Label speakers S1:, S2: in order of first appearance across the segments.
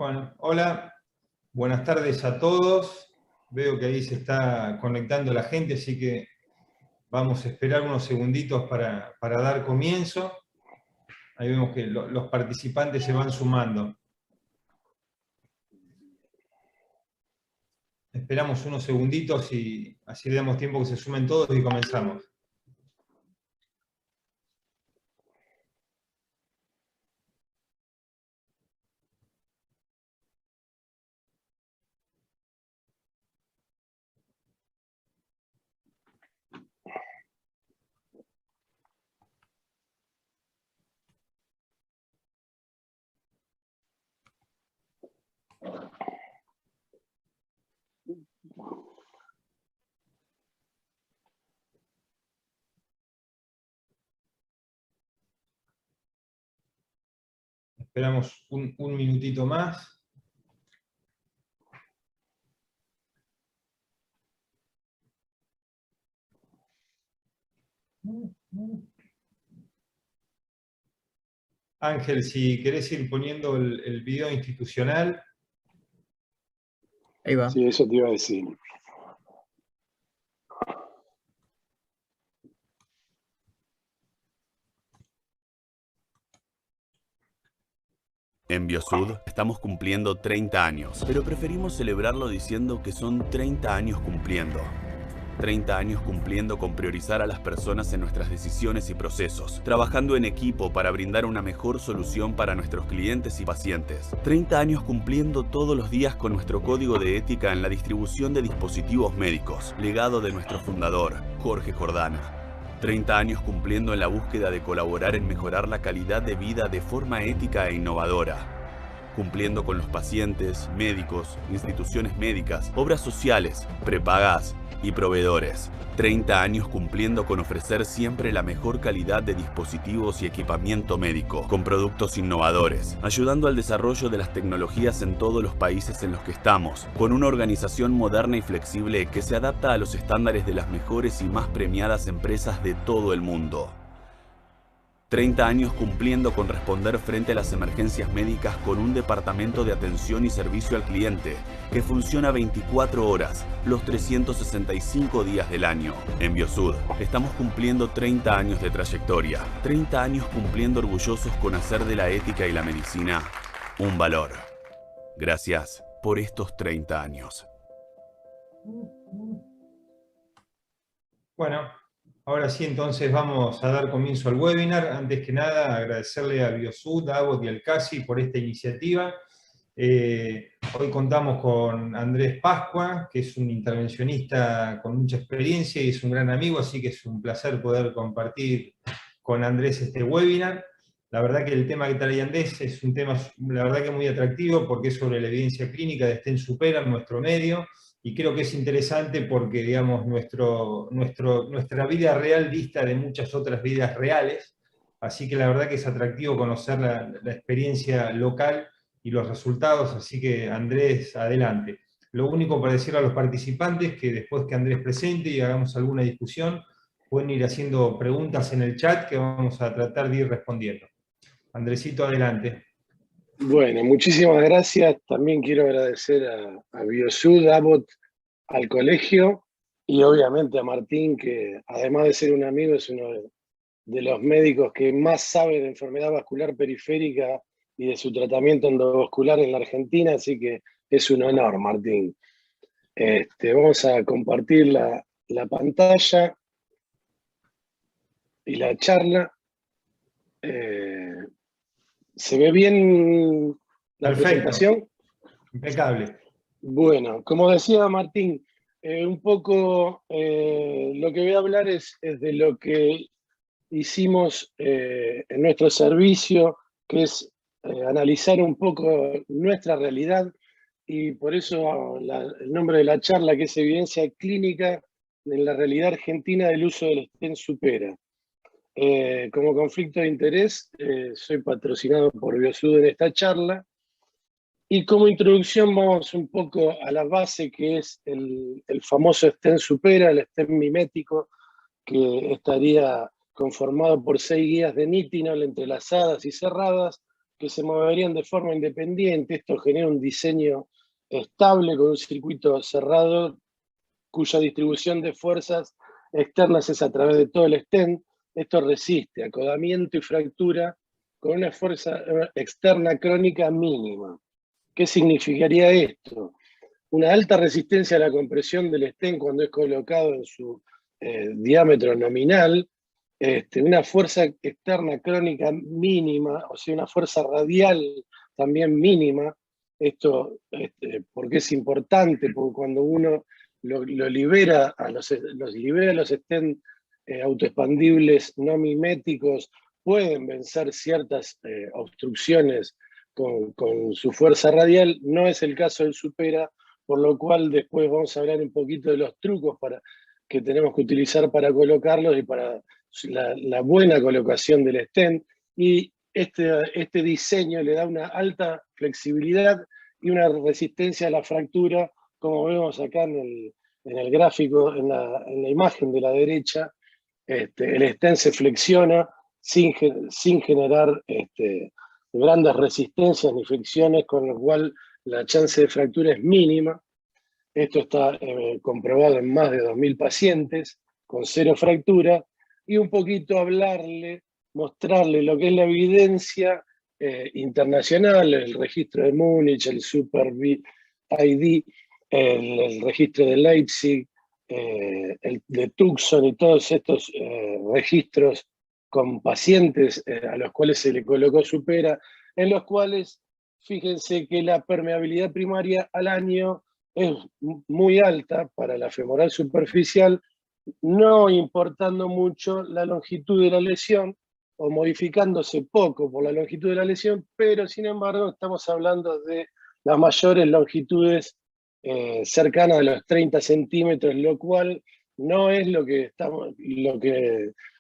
S1: Bueno, hola, buenas tardes a todos. Veo que ahí se está conectando la gente, así que vamos a esperar unos segunditos para dar comienzo. Ahí vemos que los participantes se van sumando. Esperamos unos segunditos y así le damos tiempo que se sumen todos y comenzamos. Esperamos un minutito más. Ángel, si querés ir poniendo el video institucional.
S2: Ahí va.
S3: Sí, eso te iba a decir.
S4: En Biosud estamos cumpliendo 30 años, pero preferimos celebrarlo diciendo que son 30 años cumpliendo. 30 años cumpliendo con priorizar a las personas en nuestras decisiones y procesos, trabajando en equipo para brindar una mejor solución para nuestros clientes y pacientes. 30 años cumpliendo todos los días con nuestro código de ética en la distribución de dispositivos médicos, legado de nuestro fundador, Jorge Jordana. 30 años cumpliendo en la búsqueda de colaborar en mejorar la calidad de vida de forma ética e innovadora. Cumpliendo con los pacientes, médicos, instituciones médicas, obras sociales, prepagas y proveedores. 30 años cumpliendo con ofrecer siempre la mejor calidad de dispositivos y equipamiento médico, con productos innovadores, ayudando al desarrollo de las tecnologías en todos los países en los que estamos, con una organización moderna y flexible que se adapta a los estándares de las mejores y más premiadas empresas de todo el mundo. 30 años cumpliendo con responder frente a las emergencias médicas con un departamento de atención y servicio al cliente que funciona 24 horas, los 365 días del año. En Biosud estamos cumpliendo 30 años de trayectoria, 30 años cumpliendo orgullosos con hacer de la ética y la medicina un valor. Gracias por estos 30 años.
S1: Bueno, ahora sí, entonces vamos a dar comienzo al webinar. Antes que nada, agradecerle a Biosud, a Abbott y al CASI por esta iniciativa. Hoy contamos con Andrés Pascua, que es un intervencionista con mucha experiencia y es un gran amigo, así que es un placer poder compartir con Andrés este webinar. La verdad que el tema que trae Andrés es un tema, la verdad que muy atractivo, porque es sobre la evidencia clínica de Stent Supera en nuestro medio, y creo que es interesante porque, digamos, nuestra vida real dista de muchas otras vidas reales, así que la verdad que es atractivo conocer la experiencia local y los resultados, así que Andrés, adelante. Lo único para decir a los participantes que después que Andrés presente y hagamos alguna discusión, pueden ir haciendo preguntas en el chat que vamos a tratar de ir respondiendo. Andresito, adelante.
S3: Bueno, muchísimas gracias. También quiero agradecer a Biosud, a Abbott, al colegio y obviamente a Martín, que además de ser un amigo es uno de los médicos que más sabe de enfermedad vascular periférica y de su tratamiento endovascular en la Argentina, así que es un honor, Martín. Vamos a compartir la pantalla y la charla. ¿Se ve bien la
S1: Perfecto.
S3: presentación?
S1: Impecable.
S3: Bueno, como decía Martín, un poco lo que voy a hablar es de lo que hicimos en nuestro servicio, que es analizar un poco nuestra realidad, y por eso el nombre de la charla, que es Evidencia Clínica en la Realidad Argentina del Uso del Stent Supera. Como conflicto de interés, soy patrocinado por Biosud en esta charla, y como introducción vamos un poco a la base, que es el famoso Stent Supera, el stent mimético, que estaría conformado por 6 guías de nitinol entrelazadas y cerradas, que se moverían de forma independiente. Esto genera un diseño estable con un circuito cerrado cuya distribución de fuerzas externas es a través de todo el stent. Esto resiste acodamiento y fractura con una fuerza externa crónica mínima. ¿Qué significaría esto? Una alta resistencia a la compresión del stent cuando es colocado en su diámetro nominal, una fuerza externa crónica mínima, o sea, una fuerza radial también mínima. Esto, porque es importante, porque cuando uno lo libera libera los stent autoexpandibles no miméticos, pueden vencer ciertas obstrucciones con su fuerza radial. No es el caso del Supera, por lo cual después vamos a hablar un poquito de los trucos que tenemos que utilizar para colocarlos y para la buena colocación del stent. Y este diseño le da una alta flexibilidad y una resistencia a la fractura, como vemos acá en el gráfico, en la imagen de la derecha. El stent se flexiona sin generar grandes resistencias ni fricciones, con lo cual la chance de fractura es mínima. Esto está comprobado en más de 2.000 pacientes con 0 fractura, y un poquito mostrarle lo que es la evidencia internacional, el registro de Múnich, el SuperVID, el registro de Leipzig, el de Tucson y todos estos registros con pacientes a los cuales se le colocó Supera, en los cuales fíjense que la permeabilidad primaria al año es muy alta para la femoral superficial, no importando mucho la longitud de la lesión o modificándose poco por la longitud de la lesión, pero sin embargo estamos hablando de las mayores longitudes cercanas a los 30 centímetros, lo cual no es lo que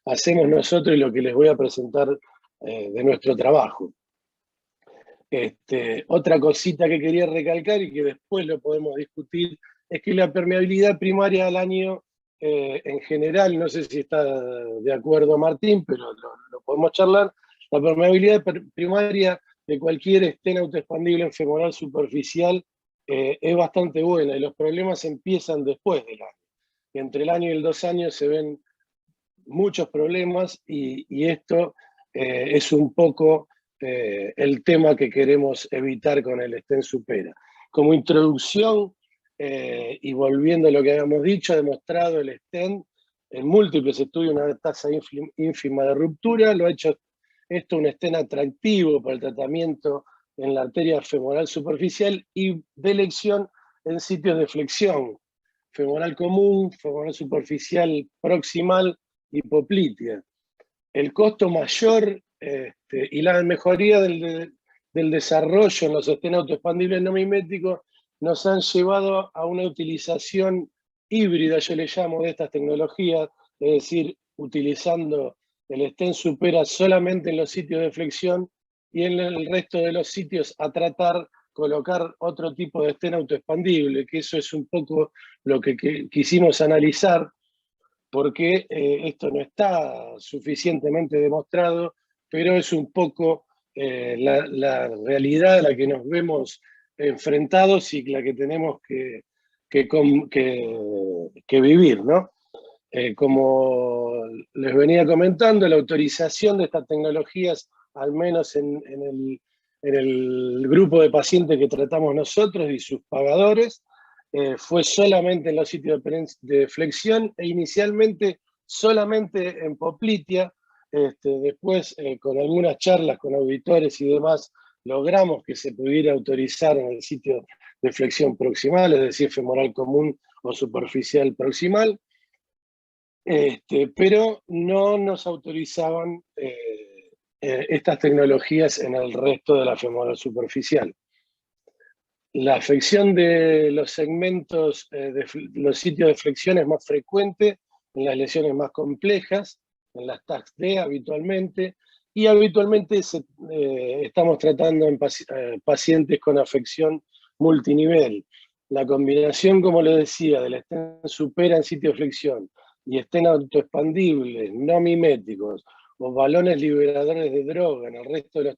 S3: hacemos nosotros y lo que les voy a presentar de nuestro trabajo. Otra cosita que quería recalcar y que después lo podemos discutir es que la permeabilidad primaria al año, en general, no sé si está de acuerdo Martín, pero lo podemos charlar, la permeabilidad primaria de cualquier stent autoexpandible en femoral superficial es bastante buena, y los problemas empiezan después del año. Entre el año y el 2 años se ven muchos problemas, y esto es un poco el tema que queremos evitar con el stent Supera. Como introducción, y volviendo a lo que habíamos dicho, ha demostrado el stent en múltiples estudios una tasa ínfima de ruptura. Lo ha hecho esto un stent atractivo para el tratamiento en la arteria femoral superficial y de elección en sitios de flexión: femoral común, femoral superficial proximal y poplitea. El costo mayor y la mejoría del desarrollo en los stents autoexpandibles no miméticos nos han llevado a una utilización híbrida, yo le llamo, de estas tecnologías, es decir, utilizando el stent Supera solamente en los sitios de flexión y en el resto de los sitios a colocar otro tipo de stent autoexpandible, que eso es un poco lo que quisimos analizar, porque esto no está suficientemente demostrado, pero es un poco la realidad a la que nos vemos enfrentados y la que tenemos que vivir, ¿no? Como les venía comentando, la autorización de estas tecnologías, al menos en el grupo de pacientes que tratamos nosotros y sus pagadores, fue solamente en los sitios de flexión, e inicialmente solamente en poplitea. Después, con algunas charlas con auditores y demás, logramos que se pudiera autorizar en el sitio de flexión proximal, es decir, femoral común o superficial proximal, pero no nos autorizaban estas tecnologías en el resto de la femoral superficial. La afección de los segmentos de los sitios de flexión es más frecuente en las lesiones más complejas, en las TACS-D habitualmente, y habitualmente estamos tratando en pacientes con afección multinivel. La combinación, como les decía, del stent Supera en sitio de flexión y stent autoexpandibles, no miméticos, o balones liberadores de droga en el resto de los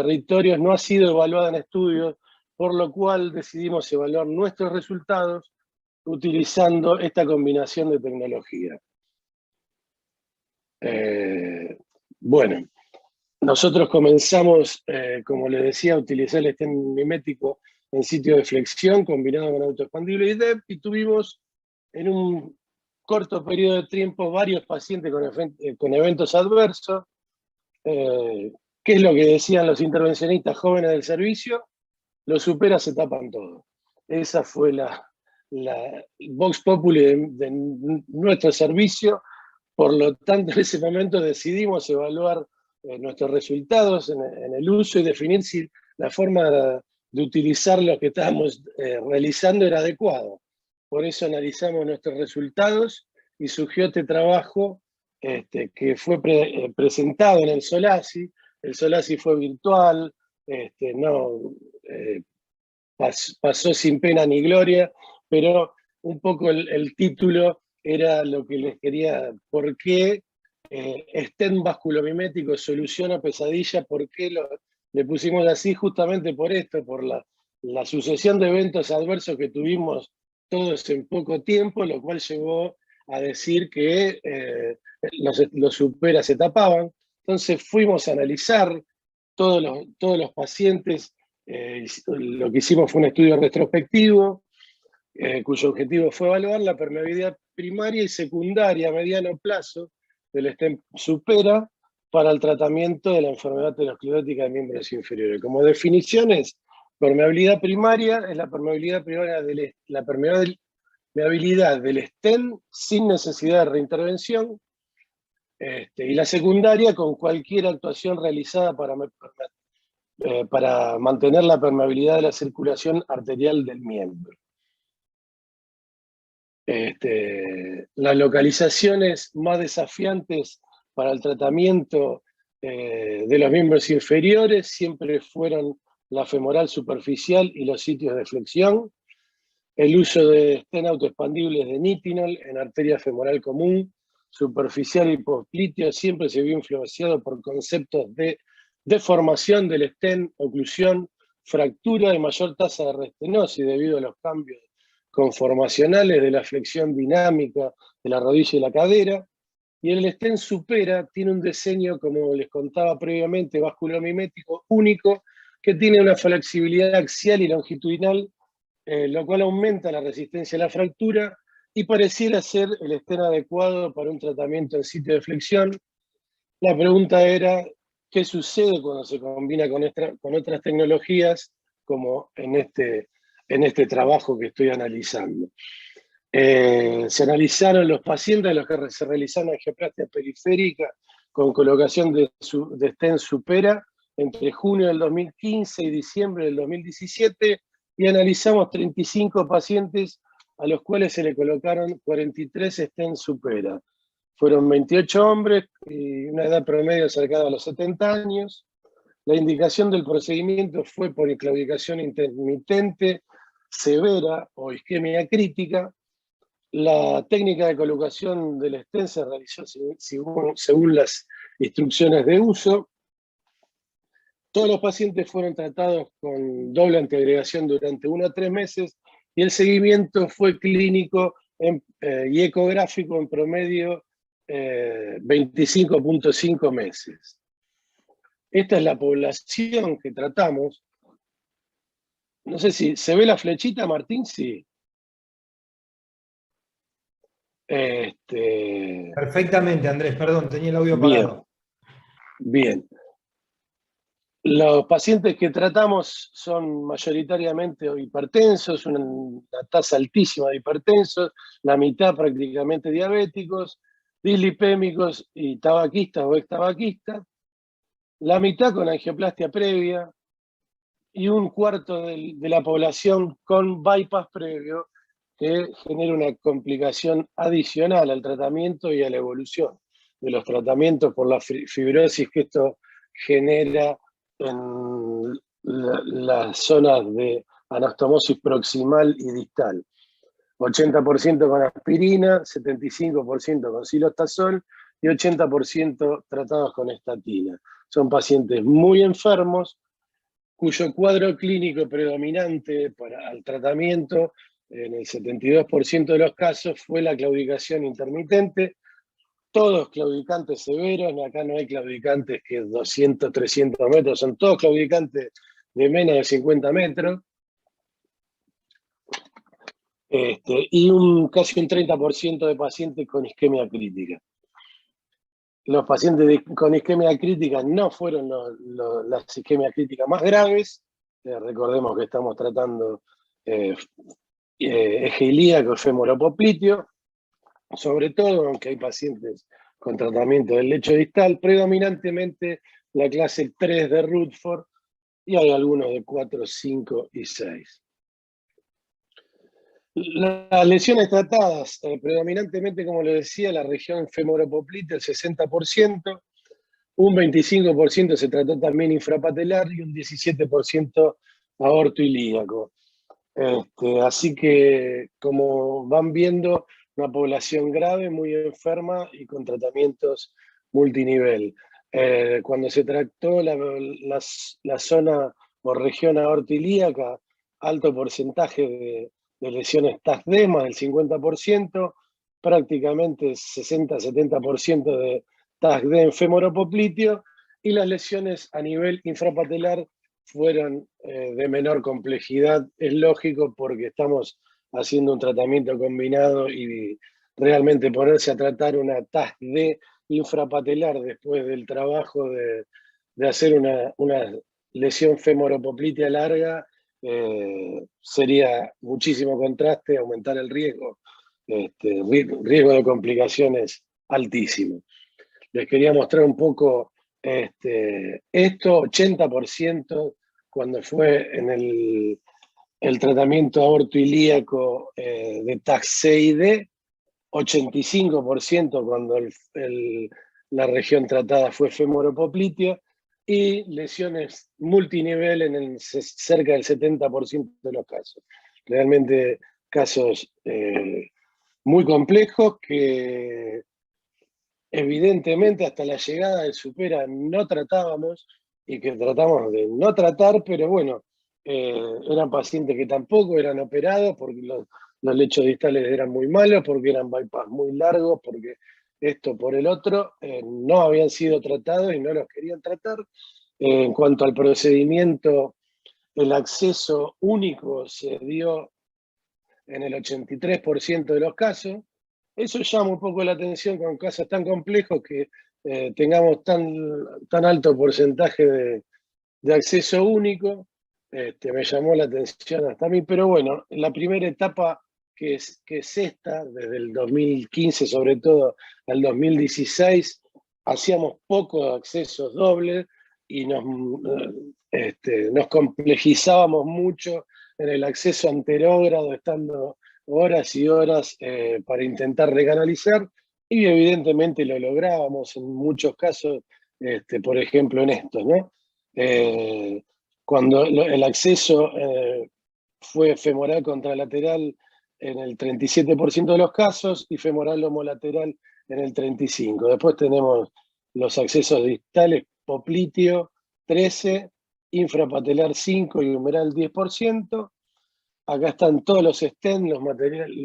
S3: territorios no ha sido evaluada en estudios, por lo cual decidimos evaluar nuestros resultados utilizando esta combinación de tecnología. Bueno, nosotros comenzamos, como les decía, a utilizar el stent mimético en sitio de flexión combinado con autoexpandible y DEP, y tuvimos en un corto periodo de tiempo varios pacientes con eventos adversos. ¿Qué es lo que decían los intervencionistas jóvenes del servicio? Los supera, se tapan todo. Esa fue la vox populi de nuestro servicio. Por lo tanto, en ese momento decidimos evaluar nuestros resultados en el uso y definir si la forma de utilizar lo que estábamos realizando era adecuado. Por eso analizamos nuestros resultados y surgió este trabajo que fue presentado en el Solasi. El Solasi fue virtual, pasó sin pena ni gloria, pero un poco el título era lo que les quería, ¿por qué stent vasculomimético soluciona pesadilla? ¿Por qué le pusimos así? Justamente por esto, por la sucesión de eventos adversos que tuvimos todos en poco tiempo, lo cual llevó a decir que los supera se tapaban. Entonces fuimos a analizar todos los pacientes. Lo que hicimos fue un estudio retrospectivo, cuyo objetivo fue evaluar la permeabilidad primaria y secundaria a mediano plazo del stent supera para el tratamiento de la enfermedad aterosclerótica de miembros inferiores. Como definiciones, permeabilidad primaria es la permeabilidad primaria la permeabilidad del stent sin necesidad de reintervención, y la secundaria con cualquier actuación realizada para mantener la permeabilidad de la circulación arterial del miembro. Las localizaciones más desafiantes para el tratamiento de los miembros inferiores siempre fueron la femoral superficial y los sitios de flexión. El uso de stent autoexpandibles de nitinol en arteria femoral común, superficial y popliteo siempre se vio influenciado por conceptos de deformación del stent, oclusión, fractura y mayor tasa de restenosis debido a los cambios conformacionales de la flexión dinámica de la rodilla y la cadera. Y el stent supera tiene un diseño, como les contaba previamente, vasculomimético único, que tiene una flexibilidad axial y longitudinal, lo cual aumenta la resistencia a la fractura y pareciera ser el stent adecuado para un tratamiento en sitio de flexión. La pregunta era, ¿qué sucede cuando se combina con otras tecnologías, como en este trabajo que estoy analizando? Se analizaron los pacientes a los que se realizaron angioplastia periférica con colocación de stent supera entre junio del 2015 y diciembre del 2017, y analizamos 35 pacientes a los cuales se le colocaron 43 stent supera. Fueron 28 hombres y una edad promedio cercana a los 70 años. La indicación del procedimiento fue por claudicación intermitente severa o isquemia crítica. La técnica de colocación del stent se realizó según las instrucciones de uso. Todos los pacientes fueron tratados con doble antiagregación durante 1 a 3 meses y el seguimiento fue clínico y ecográfico en promedio 25.5 meses. Esta es la población que tratamos. No sé si se ve la flechita, Martín, sí.
S1: Perfectamente, Andrés, perdón, tenía el audio apagado.
S3: Bien. Los pacientes que tratamos son mayoritariamente hipertensos, una tasa altísima de hipertensos, la mitad prácticamente diabéticos, dislipémicos y tabaquistas o extabaquistas, la mitad con angioplastia previa y un cuarto de la población con bypass previo, que genera una complicación adicional al tratamiento y a la evolución de los tratamientos por la fibrosis que esto genera en las zonas de anastomosis proximal y distal. 80% con aspirina, 75% con silostazol y 80% tratados con estatina. Son pacientes muy enfermos, cuyo cuadro clínico predominante para el tratamiento en el 72% de los casos fue la claudicación intermitente, todos claudicantes severos, acá no hay claudicantes que 200, 300 metros, son todos claudicantes de menos de 50 metros, y casi un 30% de pacientes con isquemia crítica. Los pacientes con isquemia crítica no fueron las isquemias críticas más graves. Recordemos que estamos tratando eje ilíaco, femoropopliteo, sobre todo, aunque hay pacientes con tratamiento del lecho distal, predominantemente la clase 3 de Rutherford, y hay algunos de 4, 5 y 6. Las lesiones tratadas, predominantemente, como les decía, la región femoropopliteo, el 60%, un 25% se trató también infrapatelar y un 17% aorto ilíaco. Así que, como van viendo, una población grave, muy enferma y con tratamientos multinivel. Cuando se trató la zona o región aorto ilíaca, alto porcentaje de lesiones TASD, más del 50%, prácticamente 60-70% de TASD en femoropopliteo, y las lesiones a nivel infrapatelar fueron de menor complejidad. Es lógico porque estamos haciendo un tratamiento combinado y realmente ponerse a tratar una TASD infrapatelar después del trabajo de hacer una lesión femoropoplitea larga, sería muchísimo contraste, aumentar el riesgo, riesgo de complicaciones altísimo. Les quería mostrar un poco esto, 80% cuando fue en el tratamiento aorto ilíaco de TAC-CID, 85% cuando la región tratada fue femoropoplitea, y lesiones multinivel en cerca del 70% de los casos. Realmente casos muy complejos que evidentemente hasta la llegada del Supera no tratábamos, y que tratamos de no tratar, pero bueno, eran pacientes que tampoco eran operados porque los lechos distales eran muy malos, porque eran bypass muy largos, porque esto por el otro, no habían sido tratados y no los querían tratar. En cuanto al procedimiento, el acceso único se dio en el 83% de los casos. Eso llama un poco la atención con casos tan complejos que tengamos tan alto porcentaje de acceso único. Me llamó la atención hasta a mí, pero bueno, la primera etapa que es esta, desde el 2015 sobre todo al 2016, hacíamos pocos accesos dobles y nos complejizábamos mucho en el acceso anterógrado, estando horas y horas para intentar recanalizar, y evidentemente lo lográbamos en muchos casos, por ejemplo en estos, ¿no? Cuando el acceso fue femoral contralateral en el 37% de los casos y femoral homolateral en el 35%. Después tenemos los accesos distales, popliteo 13%, infrapatelar 5% y humeral 10%. Acá están todos los stents, los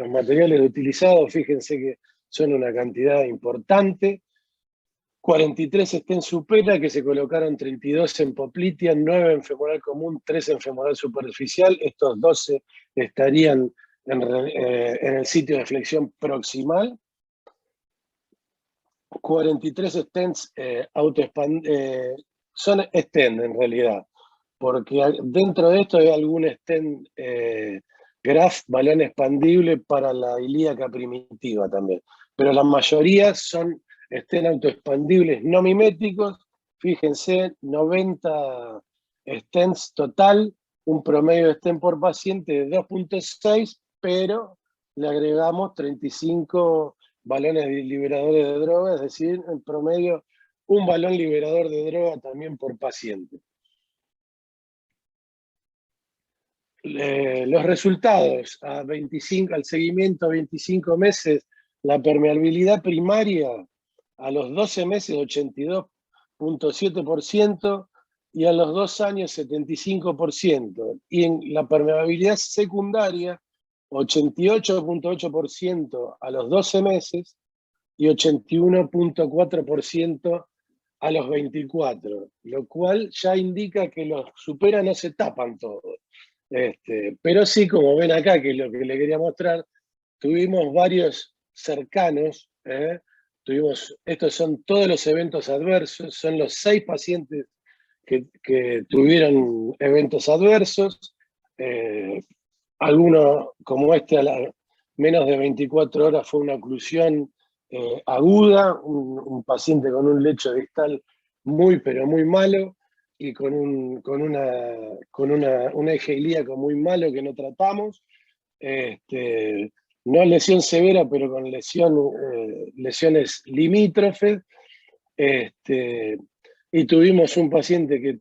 S3: materiales utilizados, fíjense que son una cantidad importante. 43 stents Supera, que se colocaron 32 en poplitea, 9 en femoral común, 3 en femoral superficial. Estos 12 estarían en el sitio de flexión proximal. 43 stents son stents en realidad, porque dentro de esto hay algún stent graft, balón expandible para la ilíaca primitiva también, pero la mayoría son stent autoexpandibles no miméticos. Fíjense, 90 stents total, un promedio de stent por paciente de 2.6, pero le agregamos 35 balones liberadores de droga, es decir, en promedio un balón liberador de droga también por paciente. Los resultados al seguimiento a 25 meses, la permeabilidad primaria a los 12 meses 82.7%, y a los 2 años 75%, y en la permeabilidad secundaria 88.8% a los 12 meses y 81.4% a los 24, lo cual ya indica que los supera no se tapan todos. Pero sí, como ven acá, que es lo que le quería mostrar, tuvimos varios cercanos, estos son todos los eventos adversos, son los 6 pacientes que tuvieron eventos adversos, algunos como a menos de 24 horas fue una oclusión aguda, un paciente con un lecho distal muy pero muy malo y con un eje ilíaco muy malo que no tratamos, no lesión severa pero con lesiones limítrofes, y tuvimos un paciente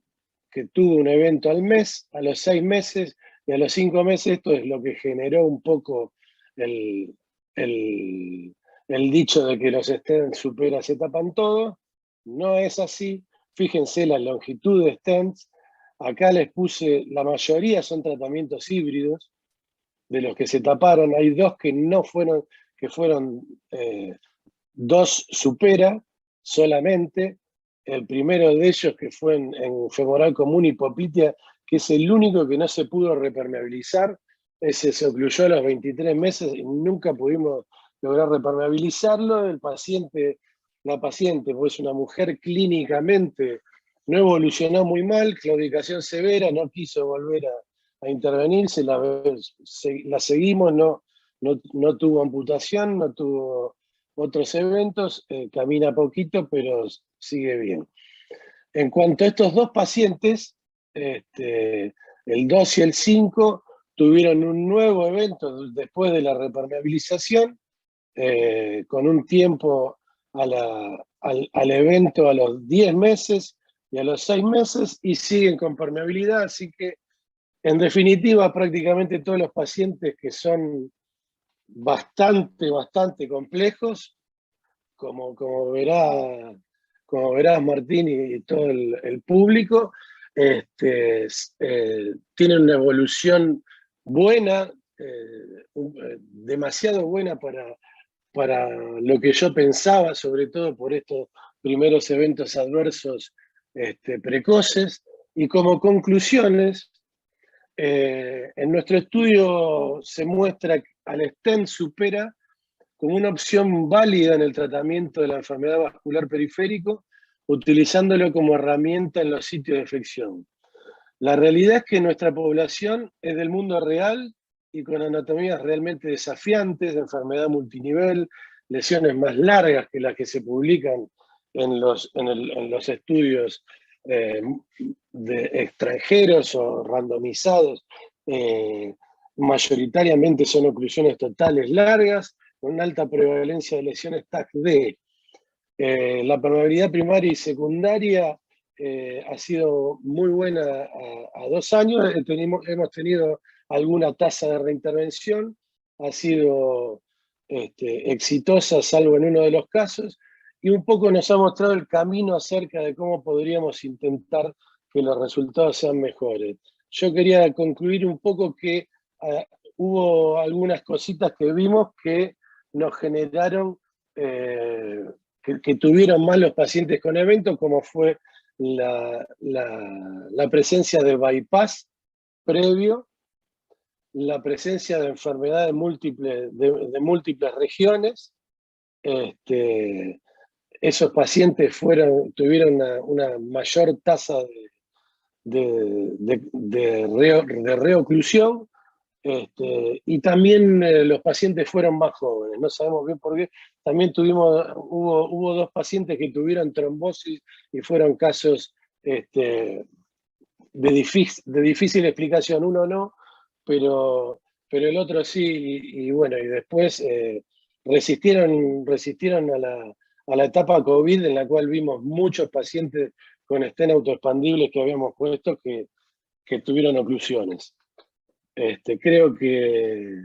S3: que tuvo un evento al mes, a los 6 meses y a los 5 meses. Esto es lo que generó un poco el dicho de que los stents supera se tapan todo. No es así. Fíjense la longitud de stents. Acá les puse, la mayoría son tratamientos híbridos, de los que se taparon. Hay 2 que no fueron, que fueron 2 supera solamente. El primero de ellos, que fue en femoral común hipopitia, que es el único que no se pudo repermeabilizar. Ese se ocluyó a los 23 meses y nunca pudimos lograr repermeabilizarlo. La paciente, pues una mujer clínicamente no evolucionó muy mal, claudicación severa, no quiso volver a intervenir, la seguimos, no tuvo amputación, no tuvo otros eventos, camina poquito, pero sigue bien. En cuanto a estos 2 pacientes, el 2 y el 5 tuvieron un nuevo evento después de la repermeabilización, con un tiempo al evento a los 10 meses y a los 6 meses, y siguen con permeabilidad, así que en definitiva prácticamente todos los pacientes que son bastante complejos, como verás Martín y todo el público, tienen una evolución buena, demasiado buena para lo que yo pensaba, sobre todo por estos primeros eventos adversos precoces. Y como conclusiones, en nuestro estudio se muestra que al stent supera como una opción válida en el tratamiento de la enfermedad vascular periférico, utilizándolo como herramienta en los sitios de afección. La realidad es que nuestra población es del mundo real y con anatomías realmente desafiantes, de enfermedad multinivel, lesiones más largas que las que se publican en los estudios de extranjeros o randomizados. Mayoritariamente son oclusiones totales largas, con una alta prevalencia de lesiones TAC-D. La permeabilidad primaria y secundaria ha sido muy buena a 2 años. Hemos tenido alguna tasa de reintervención, ha sido exitosa, salvo en uno de los casos, y un poco nos ha mostrado el camino acerca de cómo podríamos intentar que los resultados sean mejores. Yo quería concluir un poco que hubo algunas cositas que vimos que nos generaron, que tuvieron más los pacientes con eventos, como fue la presencia de bypass previo, la presencia de enfermedades de múltiples regiones. Esos pacientes tuvieron una mayor tasa de reoclusión, y también los pacientes fueron más jóvenes, no sabemos bien por qué. También hubo 2 pacientes que tuvieron trombosis y fueron casos de difícil explicación, uno no, pero el otro sí, y bueno, y después resistieron a la etapa COVID, en la cual vimos muchos pacientes con stent autoexpandibles que habíamos puesto que tuvieron oclusiones. Creo que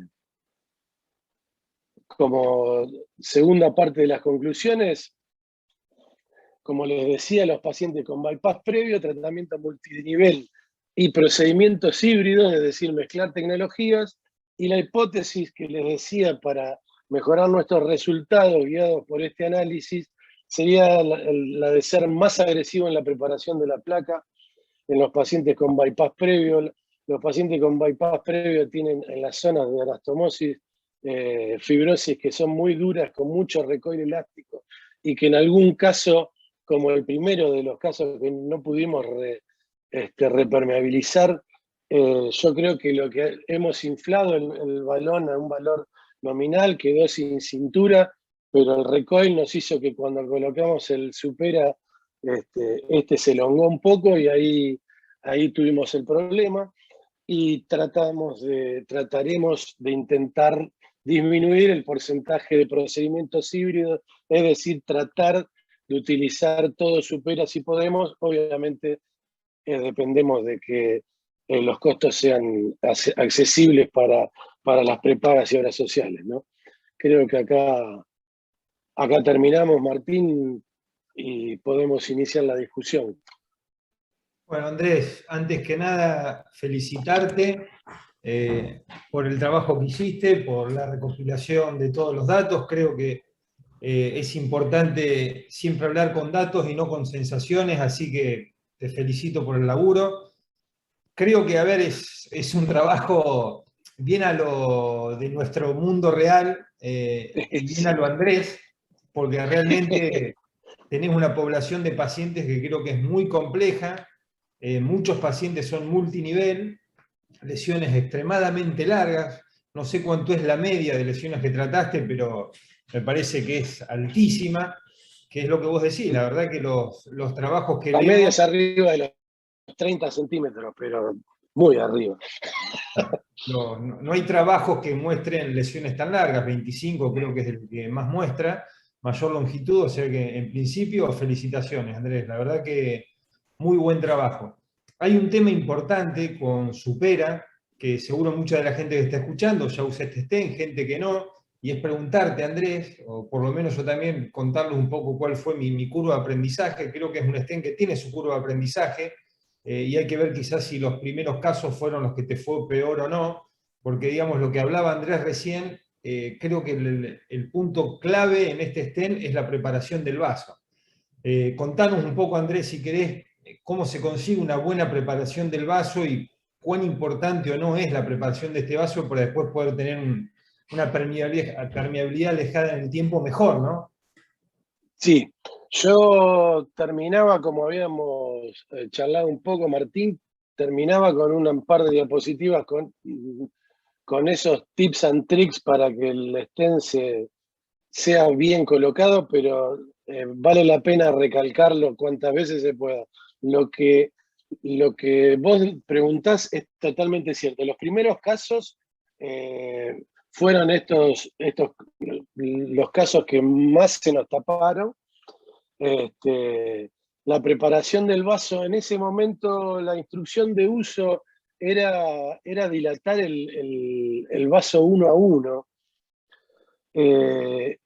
S3: como segunda parte de las conclusiones, como les decía, los pacientes con bypass previo, tratamiento multinivel y procedimientos híbridos, es decir, mezclar tecnologías, y la hipótesis que les decía para mejorar nuestros resultados guiados por este análisis sería la de ser más agresivo en la preparación de la placa en los pacientes con bypass previo. Los pacientes con bypass previo tienen en las zonas de anastomosis fibrosis que son muy duras, con mucho recoil elástico, y que en algún caso, como el primero de los casos que no pudimos repermeabilizar, yo creo que lo que hemos inflado el balón a un valor nominal quedó sin cintura, pero el recoil nos hizo que cuando colocamos el supera, se elongó un poco y ahí tuvimos el problema, y trataremos de intentar disminuir el porcentaje de procedimientos híbridos, es decir, tratar de utilizar todo supera si podemos. Obviamente dependemos de que los costos sean accesibles para las prepagas y obras sociales, ¿no? Creo que acá terminamos, Martín, y podemos iniciar la discusión.
S1: Bueno, Andrés, antes que nada, felicitarte por el trabajo que hiciste, por la recopilación de todos los datos. Creo que es importante siempre hablar con datos y no con sensaciones, así que te felicito por el laburo. Creo que, a ver, es un trabajo bien a lo de nuestro mundo real, y bien a lo Andrés, porque realmente tenés una población de pacientes que creo que es muy compleja. Muchos pacientes son multinivel, lesiones extremadamente largas. No sé cuánto es la media de lesiones que trataste, pero me parece que es altísima, que es lo que vos decís. La verdad que los trabajos que
S3: La
S1: vemos...
S3: media es arriba de los 30 centímetros, pero muy arriba.
S1: No hay trabajos que muestren lesiones tan largas. 25 creo que es el que más muestra, mayor longitud, o sea que en principio felicitaciones, Andrés. La verdad que muy buen trabajo. Hay un tema importante con Supera, que seguro mucha de la gente que está escuchando ya usa este stent, gente que no, y es preguntarte, Andrés, o por lo menos yo también contarles un poco cuál fue mi curva de aprendizaje. Creo que es un stent que tiene su curva de aprendizaje, y hay que ver quizás si los primeros casos fueron los que te fue peor o no, porque digamos lo que hablaba Andrés recién, creo que el punto clave en este stent es la preparación del vaso. Contanos un poco, Andrés, si querés, cómo se consigue una buena preparación del vaso y cuán importante o no es la preparación de este vaso para después poder tener una permeabilidad alejada en el tiempo mejor, ¿no?
S3: Sí, yo terminaba, como habíamos charlado un poco, Martín, terminaba con un par de diapositivas con esos tips and tricks para que el stent sea bien colocado, pero vale la pena recalcarlo cuantas veces se pueda. Lo que vos preguntás es totalmente cierto. Los primeros casos fueron los casos que más se nos taparon. La preparación del vaso, en ese momento la instrucción de uso era dilatar el vaso 1 a 1,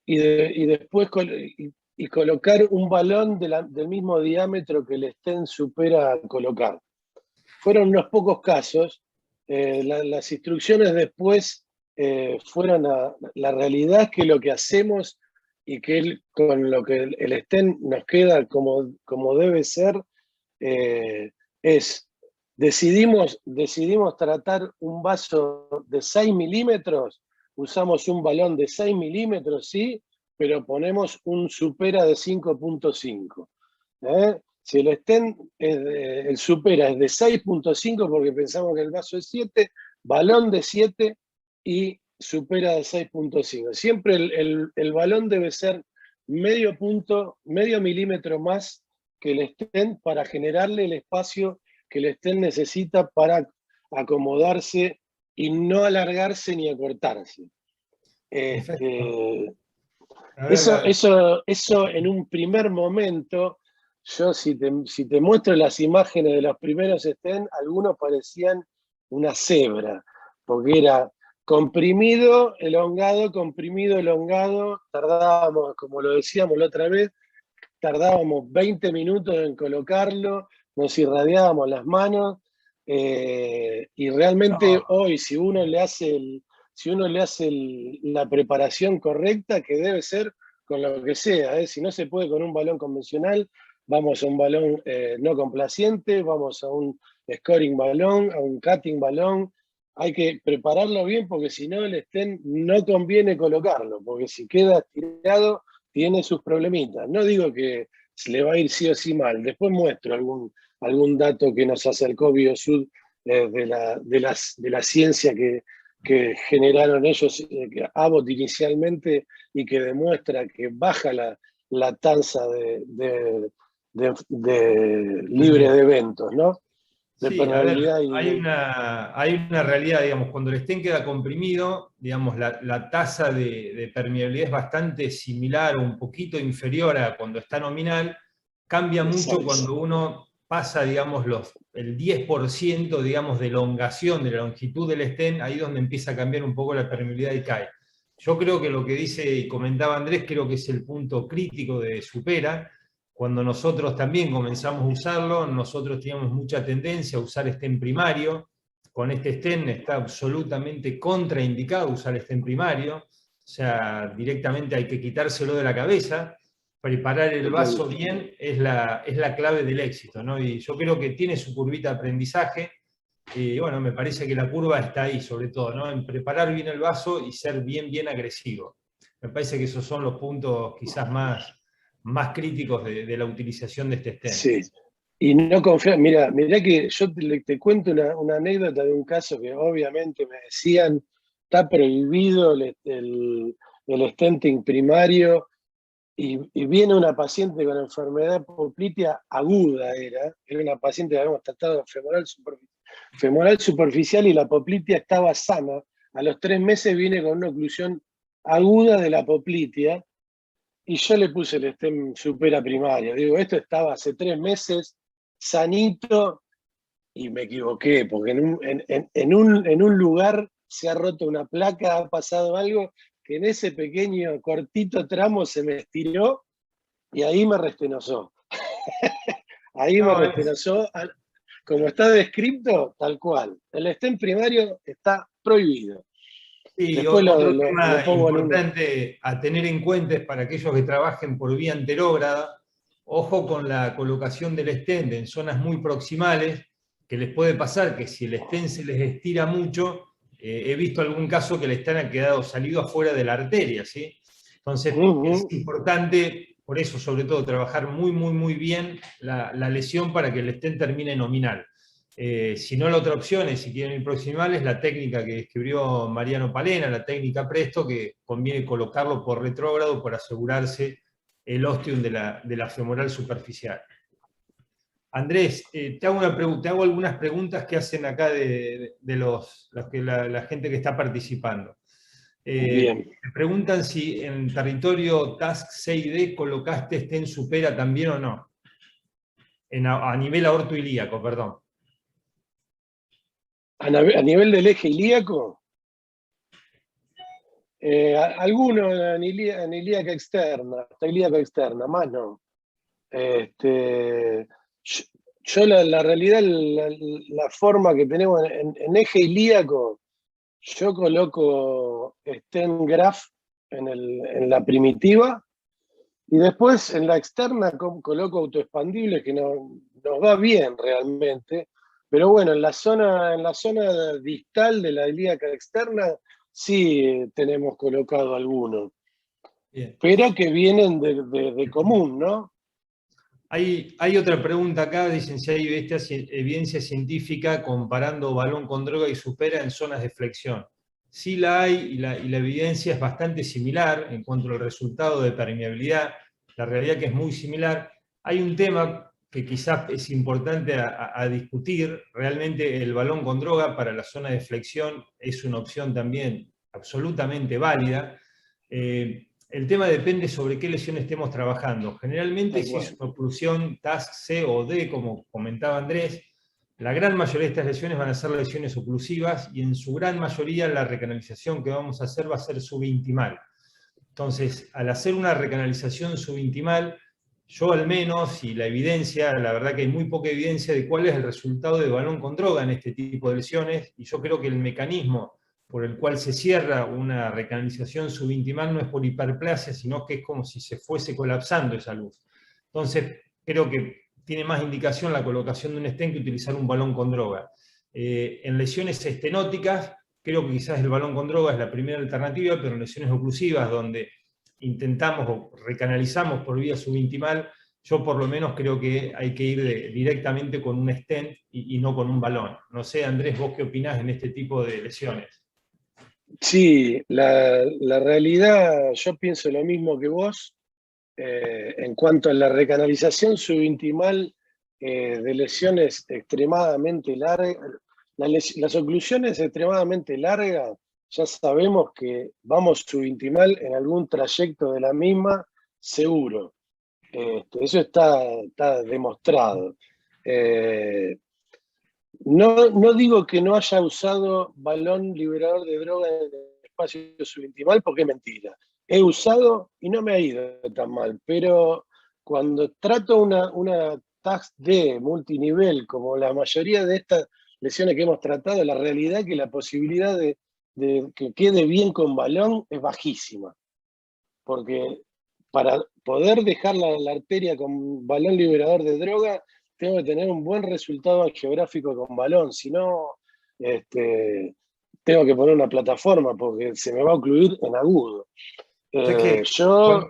S3: y después colocar un balón del mismo diámetro que el stent supera colocar. Fueron unos pocos casos. Las instrucciones después fueron la realidad es que lo que hacemos y que con lo que el stent nos queda como debe ser, es decidimos tratar un vaso de 6 milímetros, usamos un balón de 6 milímetros, sí, pero ponemos un supera de 5.5. Si el stent, el supera es de 6.5 porque pensamos que el vaso es 7, balón de 7 y supera de 6.5. Siempre el balón debe ser medio milímetro más que el stent para generarle el espacio que el stent necesita para acomodarse y no alargarse ni acortarse. Eso en un primer momento, yo si te muestro las imágenes de los primeros stent, algunos parecían una cebra, porque era comprimido, elongado, tardábamos, como lo decíamos la otra vez, tardábamos 20 minutos en colocarlo, nos irradiábamos las manos, y realmente hoy, si uno le hace la preparación correcta, que debe ser con lo que sea, si no se puede con un balón convencional, vamos a un balón no complaciente, vamos a un scoring balón, a un cutting balón. Hay que prepararlo bien porque si no el stent no conviene colocarlo, porque si queda tirado tiene sus problemitas. No digo que se le va a ir sí o sí mal, después muestro algún dato que nos acercó Biosud de la ciencia que generaron ellos, Abbott inicialmente, y que demuestra que baja la tasa de libre de eventos, ¿no? De
S1: Sí, a ver,
S3: permeabilidad
S1: hay una realidad, digamos, cuando el stent queda comprimido, digamos, la tasa de permeabilidad es bastante similar o un poquito inferior a cuando está nominal. Cambia mucho cuando uno pasa, digamos, el 10%, digamos, de elongación, de la longitud del stent, ahí es donde empieza a cambiar un poco la permeabilidad y cae. Yo creo que lo que dice y comentaba Andrés, creo que es el punto crítico de Supera. Cuando nosotros también comenzamos a usarlo, nosotros teníamos mucha tendencia a usar stent primario. Con este stent está absolutamente contraindicado usar stent primario. O sea, directamente hay que quitárselo de la cabeza. Preparar el vaso bien es la clave del éxito, ¿no? Y yo creo que tiene su curvita de aprendizaje. Y bueno, me parece que la curva está ahí, sobre todo, ¿no? En preparar bien el vaso y ser bien agresivo. Me parece que esos son los puntos quizás más críticos de la utilización de este stent.
S3: Sí, y no confiar. Mira que yo te cuento una anécdota de un caso que obviamente me decían, está prohibido el stenting primario, y viene una paciente con enfermedad poplitea aguda, era una paciente que habíamos tratado femoral superficial y la poplitea estaba sana. A los 3 meses viene con una oclusión aguda de la poplitea, y yo le puse el stent Supera primario. Digo, esto estaba hace 3 meses, sanito, y me equivoqué, porque en un lugar se ha roto una placa, ha pasado algo, que en ese pequeño, cortito tramo se me estiró, y ahí me restenozó. Ahí me restenozó, como está descrito, tal cual. El stent primario está prohibido.
S1: Sí, otro tema importante a tener en cuenta es para aquellos que trabajen por vía anterógrada, ojo con la colocación del stent en zonas muy proximales, que les puede pasar que si el stent se les estira mucho, he visto algún caso que el stent ha quedado salido afuera de la arteria, ¿sí? Entonces es importante, por eso sobre todo, trabajar muy bien la lesión para que el stent termine nominal. Si no, la otra opción es, si quieren ir proximales, la técnica que describió Mariano Palena, la técnica Presto, que conviene colocarlo por retrógrado para asegurarse el ostium de la femoral superficial. Andrés, te hago algunas preguntas que hacen acá de la gente que está participando. Me preguntan si en territorio Task 6D colocaste stent Supera también o no. A nivel aortoilíaco, perdón.
S3: ¿A nivel del eje ilíaco? Algunos en ilíaca externa, hasta ilíaca externa, más no. Yo la realidad, la forma que tenemos en eje ilíaco, yo coloco stent graft en la primitiva, y después en la externa coloco autoexpandibles, que nos va bien realmente. Pero bueno, en la zona distal de la ilíaca externa sí tenemos colocado algunos. Bien. Pero que vienen de común, ¿no?
S1: Hay otra pregunta acá, dicen si hay evidencia científica comparando balón con droga y Supera en zonas de flexión. Sí la hay, y la evidencia es bastante similar en cuanto al resultado de permeabilidad, la realidad que es muy similar. Hay un tema que quizás es importante a discutir. Realmente el balón con droga para la zona de flexión es una opción también absolutamente válida. El tema depende sobre qué lesión estemos trabajando. Generalmente, si es una oclusión Task C o D, como comentaba Andrés, la gran mayoría de estas lesiones van a ser lesiones oclusivas, y en su gran mayoría la recanalización que vamos a hacer va a ser subintimal. Entonces, al hacer una recanalización subintimal, yo al menos, y la evidencia, la verdad que hay muy poca evidencia de cuál es el resultado de balón con droga en este tipo de lesiones, y yo creo que el mecanismo por el cual se cierra una recanalización subintimal no es por hiperplasia, sino que es como si se fuese colapsando esa luz. Entonces, creo que tiene más indicación la colocación de un stent que utilizar un balón con droga. En lesiones estenóticas, creo que quizás el balón con droga es la primera alternativa, pero en lesiones oclusivas, donde intentamos o recanalizamos por vía subintimal, yo por lo menos creo que hay que ir directamente con un stent y no con un balón. No sé, Andrés, ¿vos qué opinás en este tipo de lesiones?
S3: Sí, la realidad, yo pienso lo mismo que vos. En cuanto a la recanalización subintimal de lesiones extremadamente largas, las oclusiones extremadamente largas, ya sabemos que vamos subintimal en algún trayecto de la misma, seguro. Eso está demostrado. No digo que no haya usado balón liberador de droga en el espacio subintimal, porque es mentira. He usado y no me ha ido tan mal, pero cuando trato una task de multinivel, como la mayoría de estas lesiones que hemos tratado, la realidad es que la posibilidad de que quede bien con balón es bajísima. Porque para poder dejar la arteria con balón liberador de droga, tengo que tener un buen resultado geográfico con balón, si no, tengo que poner una plataforma porque se me va a ocluir en agudo.
S1: Es que
S3: Yo...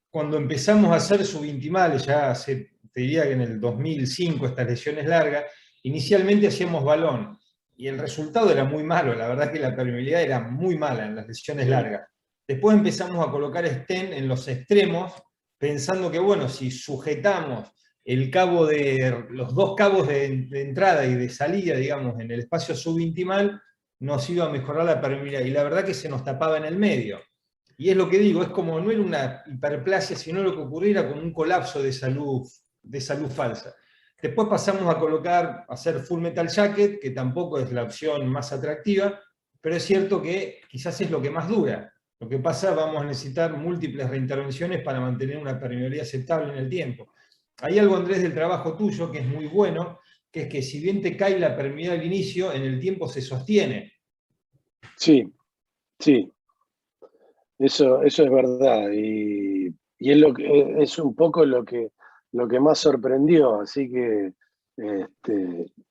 S1: cuando empezamos a hacer subintimales, ya hace, te diría que en el 2005, estas lesiones largas, inicialmente hacíamos balón, y el resultado era muy malo, la verdad es que la permeabilidad era muy mala en las lesiones largas. Después empezamos a colocar stent en los extremos, pensando que, bueno, si sujetamos los dos cabos de entrada y de salida, digamos, en el espacio subintimal, nos iba a mejorar la permeabilidad, y la verdad que se nos tapaba en el medio. Y es lo que digo, es como no era una hiperplasia, sino lo que ocurriera como un colapso de salud falsa. Después pasamos a hacer full metal jacket, que tampoco es la opción más atractiva, pero es cierto que quizás es lo que más dura. Lo que pasa, vamos a necesitar múltiples reintervenciones para mantener una permeabilidad aceptable en el tiempo. Hay algo, Andrés, del trabajo tuyo que es muy bueno, que es que si bien te cae la permeabilidad al inicio, en el tiempo se sostiene.
S3: Sí, sí. Eso es verdad, y es un poco lo que más sorprendió, así que,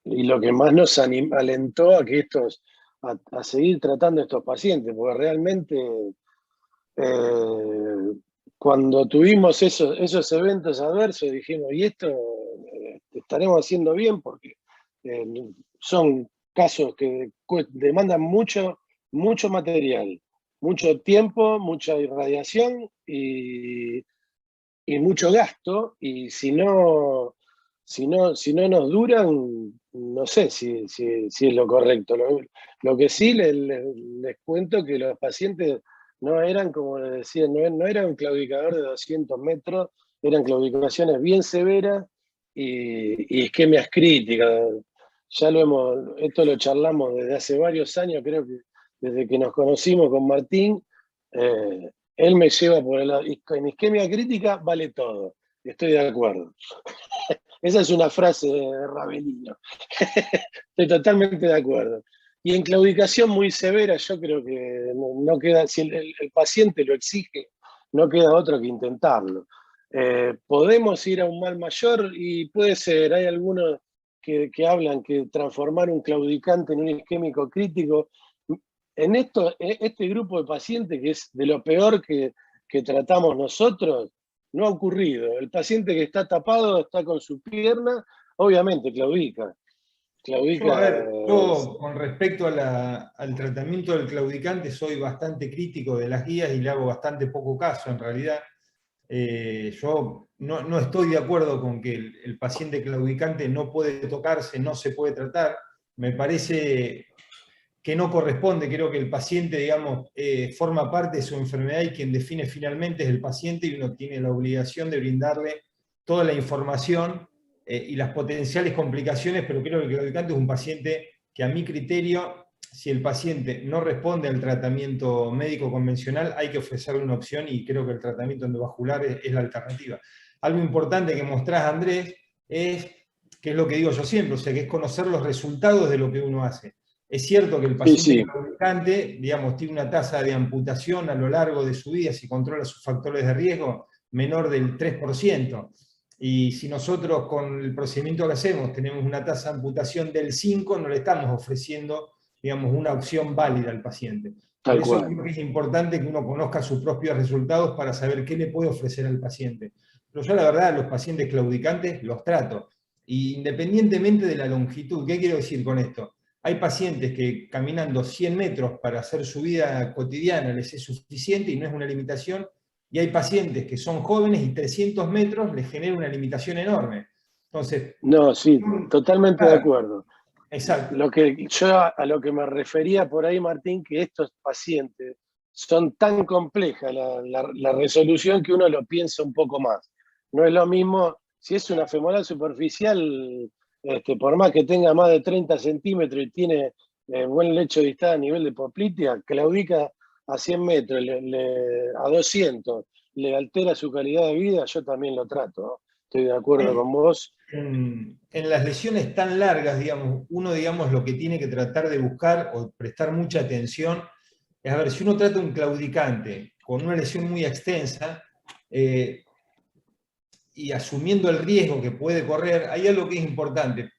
S3: y lo que más nos alentó a que a seguir tratando a estos pacientes, porque realmente cuando tuvimos esos eventos adversos dijimos, y esto estaremos haciendo bien, porque son casos que demandan mucho material, mucho tiempo, mucha irradiación y mucho gasto, y si no nos duran, no sé si es lo correcto. Lo que sí les cuento que los pacientes no eran, como les decía, no era un claudicador de 200 metros, eran claudicaciones bien severas y isquemias críticas. Esto lo charlamos desde hace varios años, creo que desde que nos conocimos con Martín. Él me lleva por el lado, en isquemia crítica vale todo, estoy de acuerdo. Esa es una frase de Ravelino. Estoy totalmente de acuerdo. Y en claudicación muy severa, yo creo que no queda, si el paciente lo exige, no queda otro que intentarlo. Podemos ir a un mal mayor y puede ser, hay algunos que hablan que transformar un claudicante en un isquémico crítico. En este grupo de pacientes, que es de lo peor que tratamos nosotros, no ha ocurrido. El paciente que está tapado está con su pierna, obviamente claudica.
S1: Yo con respecto al tratamiento del claudicante soy bastante crítico de las guías y le hago bastante poco caso en realidad. Yo no estoy de acuerdo con que el paciente claudicante no puede tocarse, no se puede tratar. Me parece que no corresponde, creo que el paciente, digamos, forma parte de su enfermedad y quien define finalmente es el paciente, y uno tiene la obligación de brindarle toda la información y las potenciales complicaciones, pero creo que el claudicante es un paciente que a mi criterio si el paciente no responde al tratamiento médico convencional, hay que ofrecerle una opción y creo que el tratamiento endovascular es la alternativa. Algo importante que mostrás, Andrés, es, que es lo que digo yo siempre, o sea, que es conocer los resultados de lo que uno hace. Es cierto que el paciente claudicante, digamos, tiene una tasa de amputación a lo largo de su vida, si controla sus factores de riesgo, menor del 3%. Y si nosotros con el procedimiento que hacemos tenemos una tasa de amputación del 5%, no le estamos ofreciendo, digamos, una opción válida al paciente. Por eso creo que es importante que uno conozca sus propios resultados para saber qué le puede ofrecer al paciente. Pero yo la verdad, los pacientes claudicantes los trato. Y independientemente de la longitud, ¿qué quiero decir con esto? Hay pacientes que caminando 100 metros para hacer su vida cotidiana les es suficiente y no es una limitación, y hay pacientes que son jóvenes y 300 metros les genera una limitación enorme. Entonces,
S3: no, sí, totalmente de acuerdo.
S1: Exacto.
S3: Yo a lo que me refería por ahí, Martín, que estos pacientes son tan complejas la resolución que uno lo piensa un poco más. No es lo mismo, si es una femoral superficial, por más que tenga más de 30 centímetros y tiene buen lecho distal a nivel de poplitea, claudica a 100 metros, a 200, le altera su calidad de vida, yo también lo trato, ¿no? Estoy de acuerdo con vos.
S1: En las lesiones tan largas, digamos, uno, digamos, lo que tiene que tratar de buscar o prestar mucha atención es, a ver, si uno trata un claudicante con una lesión muy extensa, y asumiendo el riesgo que puede correr, hay algo que es importante,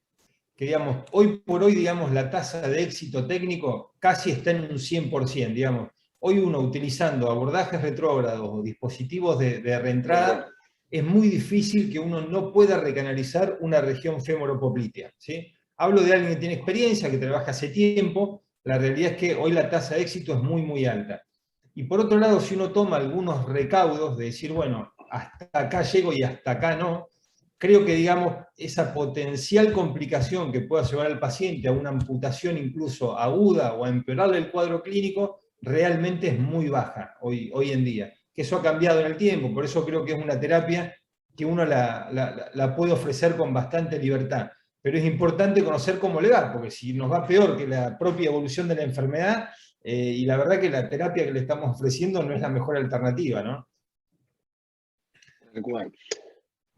S1: que digamos, hoy por hoy, digamos, la tasa de éxito técnico casi está en un 100%, digamos. Hoy uno utilizando abordajes retrógrados o dispositivos de reentrada, es muy difícil que uno no pueda recanalizar una región femoropoplitea, ¿sí? Hablo de alguien que tiene experiencia, que trabaja hace tiempo, la realidad es que hoy la tasa de éxito es muy, muy alta. Y por otro lado, si uno toma algunos recaudos de decir, bueno, hasta acá llego y hasta acá no, creo que, digamos, esa potencial complicación que pueda llevar al paciente a una amputación incluso aguda o a empeorarle el cuadro clínico, realmente es muy baja hoy en día. Que eso ha cambiado en el tiempo, por eso creo que es una terapia que uno la puede ofrecer con bastante libertad. Pero es importante conocer cómo le va, porque si nos va peor que la propia evolución de la enfermedad, y la verdad que la terapia que le estamos ofreciendo no es la mejor alternativa, ¿no?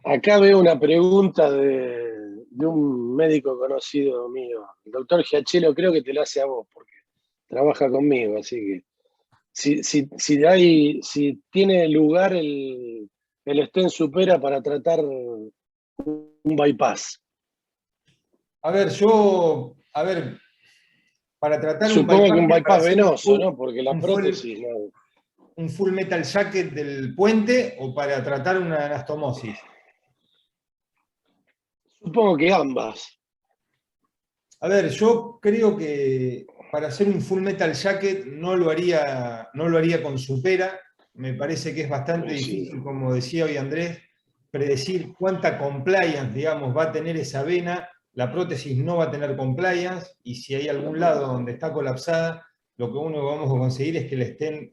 S3: Acá veo una pregunta de un médico conocido mío, el doctor Giachelo, creo que te lo hace a vos, porque trabaja conmigo, así que si tiene lugar el stent supera para tratar un bypass.
S1: Para tratar
S3: supongo que un bypass venoso, ¿no? Porque la prótesis no.
S1: ¿Un full metal jacket del puente o para tratar una anastomosis?
S3: Supongo que ambas.
S1: A ver, yo creo que para hacer un full metal jacket no lo haría con supera. Me parece que es bastante difícil, como decía hoy Andrés, predecir cuánta compliance, digamos, va a tener esa vena. La prótesis no va a tener compliance, y si hay algún lado donde está colapsada, lo que uno vamos a conseguir es que el stent,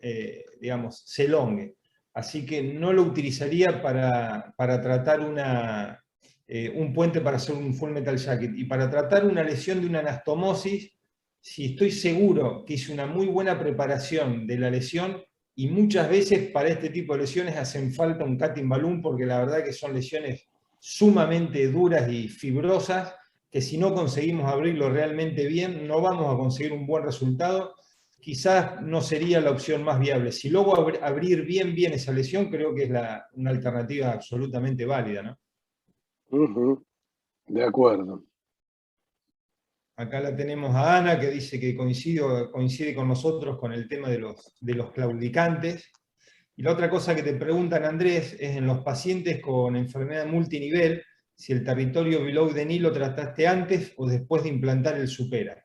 S1: digamos, se elongue. Así que no lo utilizaría para tratar un puente para hacer un full metal jacket. Y para tratar una lesión de una anastomosis, si estoy seguro que hice una muy buena preparación de la lesión, y muchas veces para este tipo de lesiones hacen falta un cutting balloon, porque la verdad que son lesiones sumamente duras y fibrosas, que si no conseguimos abrirlo realmente bien, no vamos a conseguir un buen resultado. Quizás no sería la opción más viable. Si logro abrir bien esa lesión, creo que es una alternativa absolutamente válida, ¿no?
S3: De acuerdo.
S1: Acá la tenemos a Ana, que dice que coincide con nosotros con el tema de los claudicantes. Y la otra cosa que te preguntan, Andrés, es en los pacientes con enfermedad multinivel, si el territorio below the knee lo trataste antes o después de implantar el supera.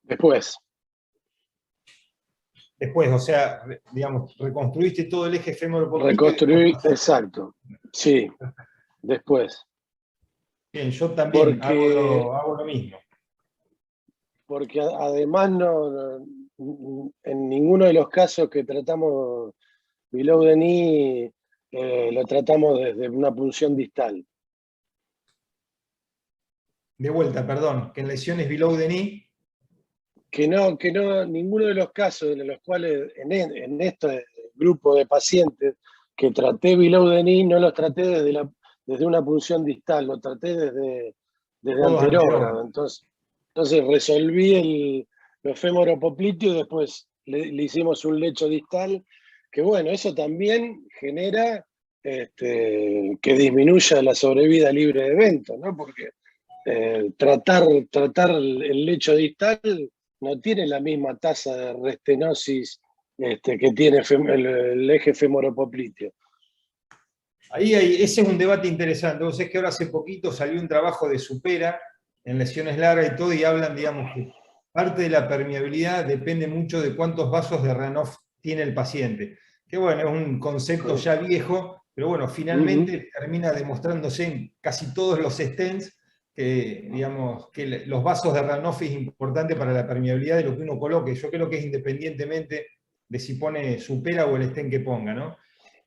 S3: Después, o sea,
S1: digamos, reconstruiste todo el eje femoropoplitea.
S3: Reconstruir, exacto. Sí, después.
S1: Bien, yo también hago lo mismo.
S3: Porque además en ninguno de los casos que tratamos below the knee lo tratamos desde una punción distal.
S1: De vuelta, perdón, que en lesiones below the knee.
S3: ninguno de los casos en los cuales en este grupo de pacientes que traté below the knee, no los traté desde una punción distal, lo traté desde anterógrado. Entonces resolví los femoropopliteos y después le hicimos un lecho distal, que bueno, eso también genera que disminuya la sobrevida libre de evento, ¿no? Porque tratar el lecho distal no tiene la misma tasa de restenosis que tiene el eje femoropopliteo.
S1: Ese es un debate interesante. Vos sabés que ahora hace poquito salió un trabajo de Supera en lesiones largas y todo, y hablan, digamos, que parte de la permeabilidad depende mucho de cuántos vasos de Ranoff tiene el paciente. Que bueno, es un concepto ya viejo, pero bueno, finalmente termina demostrándose en casi todos los stents que, digamos, que los vasos de Ranoff es importante para la permeabilidad de lo que uno coloque. Yo creo que es independientemente de si pone Supera o el stent que ponga, ¿no?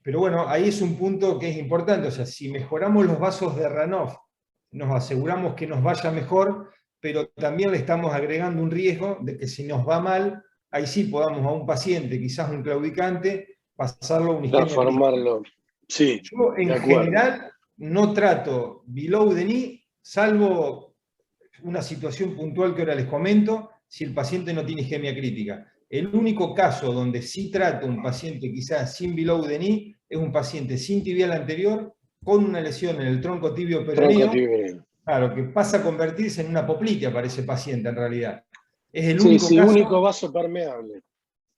S1: Pero bueno, ahí es un punto que es importante. O sea, si mejoramos los vasos de Ranoff, nos aseguramos que nos vaya mejor, pero también le estamos agregando un riesgo de que si nos va mal, ahí sí podamos a un paciente, quizás un claudicante, pasarlo a un isquemia
S3: transformarlo. Sí,
S1: yo en general no trato below the knee, salvo una situación puntual que ahora les comento, si el paciente no tiene isquemia crítica. El único caso donde sí trato un paciente quizás sin below the knee es un paciente sin tibial anterior con una lesión en el tronco tibio peroneo, claro, que pasa a convertirse en una poplitea para ese paciente en realidad. Es el
S3: único vaso permeable.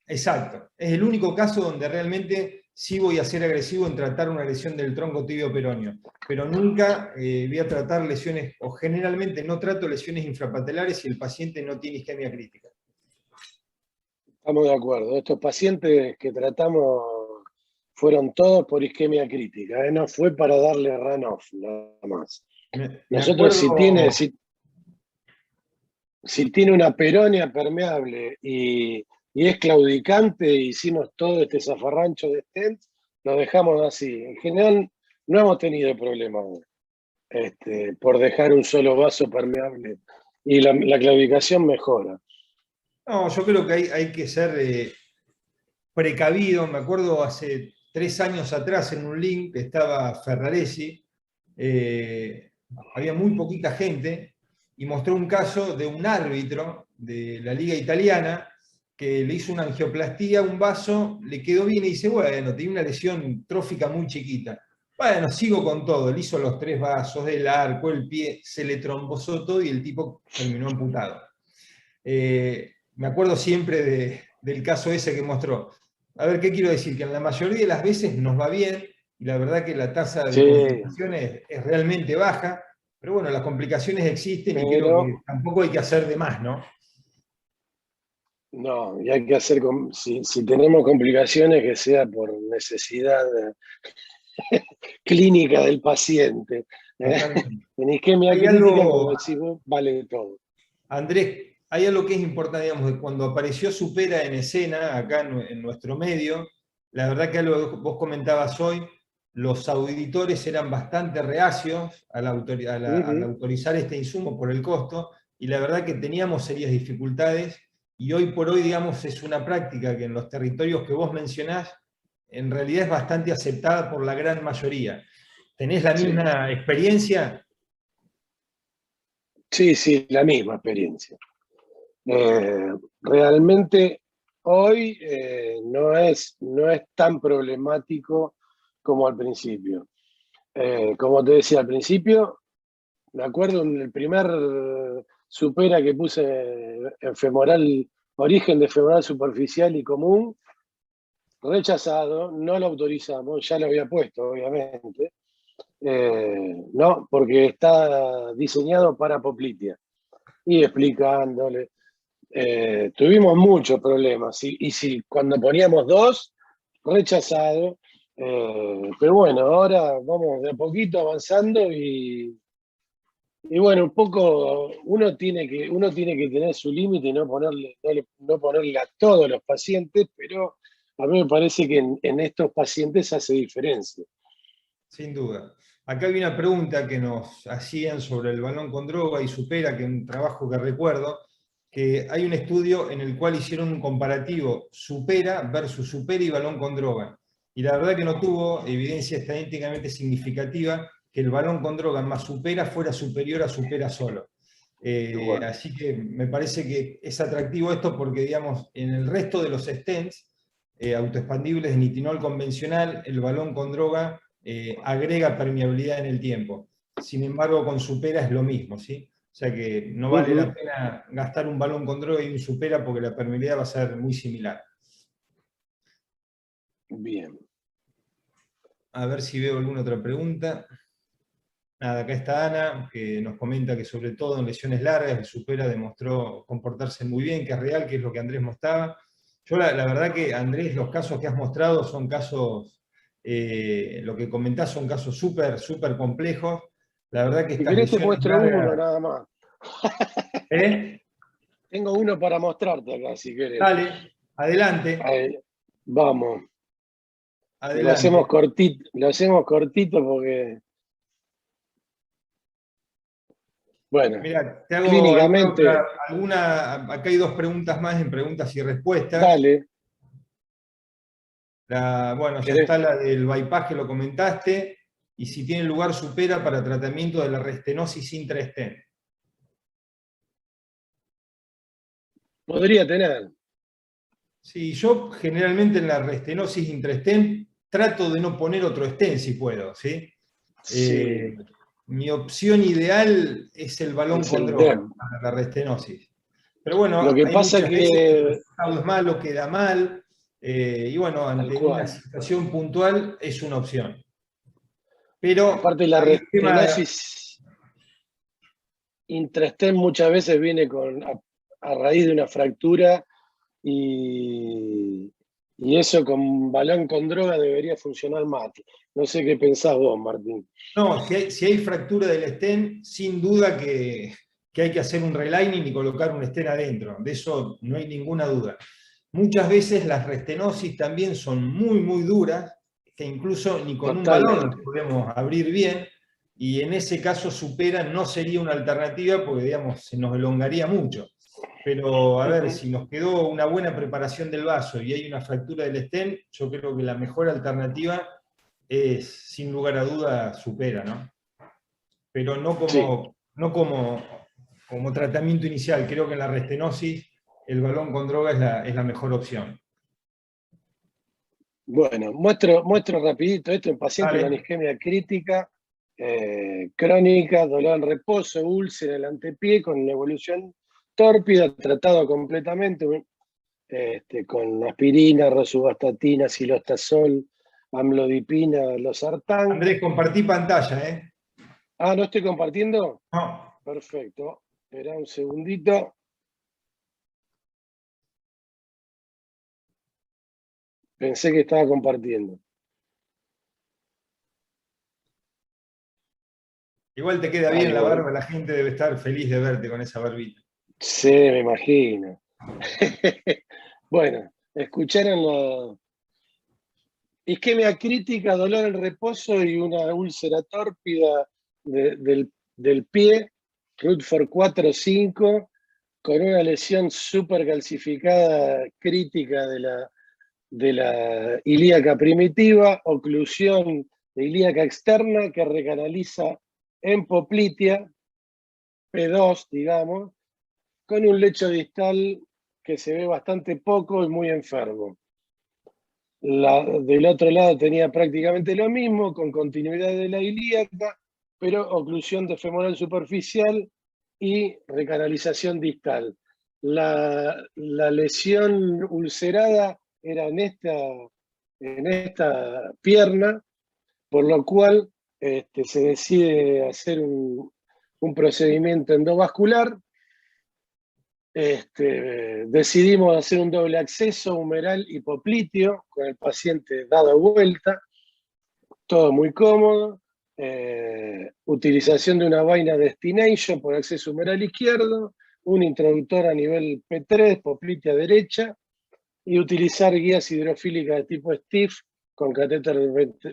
S1: Exacto, es el único caso donde realmente sí voy a ser agresivo en tratar una lesión del tronco tibio peroneo, pero nunca voy a tratar lesiones, o generalmente no trato lesiones infrapatelares si el paciente no tiene isquemia crítica.
S3: Estamos de acuerdo. Estos pacientes que tratamos fueron todos por isquemia crítica, no fue para darle Ranoff, nada más. Nosotros si tiene una peronea permeable y es claudicante, hicimos todo este zafarrancho de stent, lo dejamos así. En general no hemos tenido problemas por dejar un solo vaso permeable y la claudicación mejora.
S1: No, yo creo que hay que ser precavido. Me acuerdo hace 3 años atrás en un link que estaba Ferraresi, había muy poquita gente, y mostró un caso de un árbitro de la liga italiana que le hizo una angioplastía a un vaso, le quedó bien y dice, bueno, tenía una lesión trófica muy chiquita. Bueno, sigo con todo. Le hizo los 3 vasos, del arco, el pie, se le trombosó todo y el tipo terminó amputado. Me acuerdo siempre del caso ese que mostró. A ver, ¿qué quiero decir? Que en la mayoría de las veces nos va bien, y la verdad que la tasa de complicaciones es realmente baja, pero bueno, las complicaciones existen y creo que tampoco hay que hacer de más, ¿no?
S3: No, y hay que hacer, si tenemos complicaciones, que sea por necesidad clínica del paciente. En isquemia crítica, como decís vos, vale todo.
S1: Andrés, hay algo que es importante, digamos, cuando apareció Supera en escena, acá en nuestro medio, la verdad que algo que vos comentabas hoy, los auditores eran bastante reacios al autorizar este insumo por el costo, y la verdad que teníamos serias dificultades, y hoy por hoy, digamos, es una práctica que en los territorios que vos mencionás, en realidad es bastante aceptada por la gran mayoría. ¿Tenés la misma experiencia?
S3: Sí, la misma experiencia. Realmente hoy no es tan problemático como al principio. Como te decía al principio, me acuerdo en el primer Supera que puse en femoral, origen de femoral superficial y común, rechazado, no lo autorizamos, ya lo había puesto obviamente, no, porque está diseñado para poplitea. Y explicándole, tuvimos muchos problemas, y si cuando poníamos 2, rechazado, pero bueno, ahora vamos de a poquito avanzando y bueno, un poco uno tiene que tener su límite y no ponerle a todos los pacientes, pero a mí me parece que en estos pacientes hace diferencia.
S1: Sin duda. Acá hay una pregunta que nos hacían sobre el balón con droga y Supera, que es un trabajo que recuerdo, que hay un estudio en el cual hicieron un comparativo supera versus supera y balón con droga. Y la verdad que no tuvo evidencia estadísticamente significativa que el balón con droga más supera fuera superior a supera solo.
S3: Bueno,
S1: Así que me parece que es atractivo esto porque, digamos, en el resto de los stents autoexpandibles de nitinol convencional, el balón con droga agrega permeabilidad en el tiempo. Sin embargo, con supera es lo mismo, ¿sí? O sea que no vale la pena gastar un balón con droga y un supera porque la permeabilidad va a ser muy similar.
S3: bien.
S1: A ver si veo alguna otra pregunta. Nada, acá está Ana, que nos comenta que sobre todo en lesiones largas el supera demostró comportarse muy bien, que es real, que es lo que Andrés mostraba. Yo la verdad que, Andrés, los casos que has mostrado son casos, lo que comentás son casos súper complejos. La verdad que
S3: Si
S1: estas
S3: querés te
S1: lesiones
S3: muestro uno
S1: largas...
S3: nada más.
S1: ¿Eh?
S3: Tengo uno para mostrarte acá, si querés.
S1: Dale, adelante,
S3: Ahí, vamos.
S1: adelante.
S3: Lo hacemos cortito porque, bueno,
S1: Mira, te hago
S3: clínicamente,
S1: acá hay dos preguntas más en preguntas y respuestas.
S3: dale,
S1: Bueno, ya
S3: ¿querés?
S1: está la del bypass que lo comentaste, y si tiene lugar supera para tratamiento de la restenosis intraestent.
S3: Podría tener.
S1: Sí, yo generalmente en la restenosis intraestent trato de no poner otro stent si puedo, ¿sí?
S3: Sí,
S1: Mi opción ideal es el balón
S3: es
S1: con
S3: el
S1: droga
S3: DEM.
S1: para la restenosis. Pero
S3: Lo
S1: bueno,
S3: que
S1: hay
S3: pasa
S1: muchas veces que el
S3: que,
S1: resultado es malo, queda mal, y bueno,
S3: tal
S1: ante una
S3: cual.
S1: situación puntual es una opción. Pero
S3: Aparte la
S1: hay un tema,
S3: restenosis intrastem muchas veces viene a raíz de una fractura y eso con balón con droga debería funcionar más. No sé qué pensás vos, Martín.
S1: no, si hay fractura del stent, sin duda que hay que hacer un relining y colocar un stent adentro, de eso no hay ninguna duda. Muchas veces las restenosis también son muy duras, que incluso ni con un balón las
S3: Totalmente.
S1: podemos abrir bien, y en ese caso supera no sería una alternativa porque, digamos, se nos elongaría mucho. Pero a ver, si nos quedó una buena preparación del vaso y hay una fractura del stent, yo creo que la mejor alternativa es, sin lugar a duda, supera, ¿no? Pero
S3: Sí.
S1: como tratamiento inicial. Creo que en la restenosis el balón con droga es la mejor opción.
S3: Bueno, muestro rapidito esto en paciente con
S1: Vale.
S3: isquemia crítica, crónica, dolor en reposo, úlcera en el antepié con una evolución tórpida, tratado completamente con aspirina, rosuvastatina, silostazol, amlodipina, losartán.
S1: Andrés, compartí pantalla, ¿eh?
S3: Ah, ¿no estoy compartiendo?
S1: No.
S3: Perfecto. Espera un segundito. Pensé que estaba compartiendo.
S1: Igual te queda
S3: Ahí
S1: bien la
S3: voy.
S1: barba, la gente debe estar feliz de verte con esa barbita.
S3: Sí, me imagino. Bueno, escucharon la isquemia crítica, dolor en reposo y una úlcera tórpida del pie, Rutherford 4 o 5, con una lesión súper calcificada crítica de la ilíaca primitiva, oclusión de ilíaca externa que recanaliza en poplitea, P2, digamos, con un lecho distal que se ve bastante poco y muy enfermo. Del otro lado tenía prácticamente lo mismo, con continuidad de la ilíaca, pero oclusión de femoral superficial y recanalización distal. La lesión ulcerada era en esta pierna, por lo cual se decide hacer un procedimiento endovascular. Decidimos hacer un doble acceso humeral hipopliteo con el paciente dado vuelta, todo muy cómodo. Utilización de una vaina destination por acceso humeral izquierdo, un introductor a nivel P3, poplitea derecha, y utilizar guías hidrofílicas de tipo STIF con catéter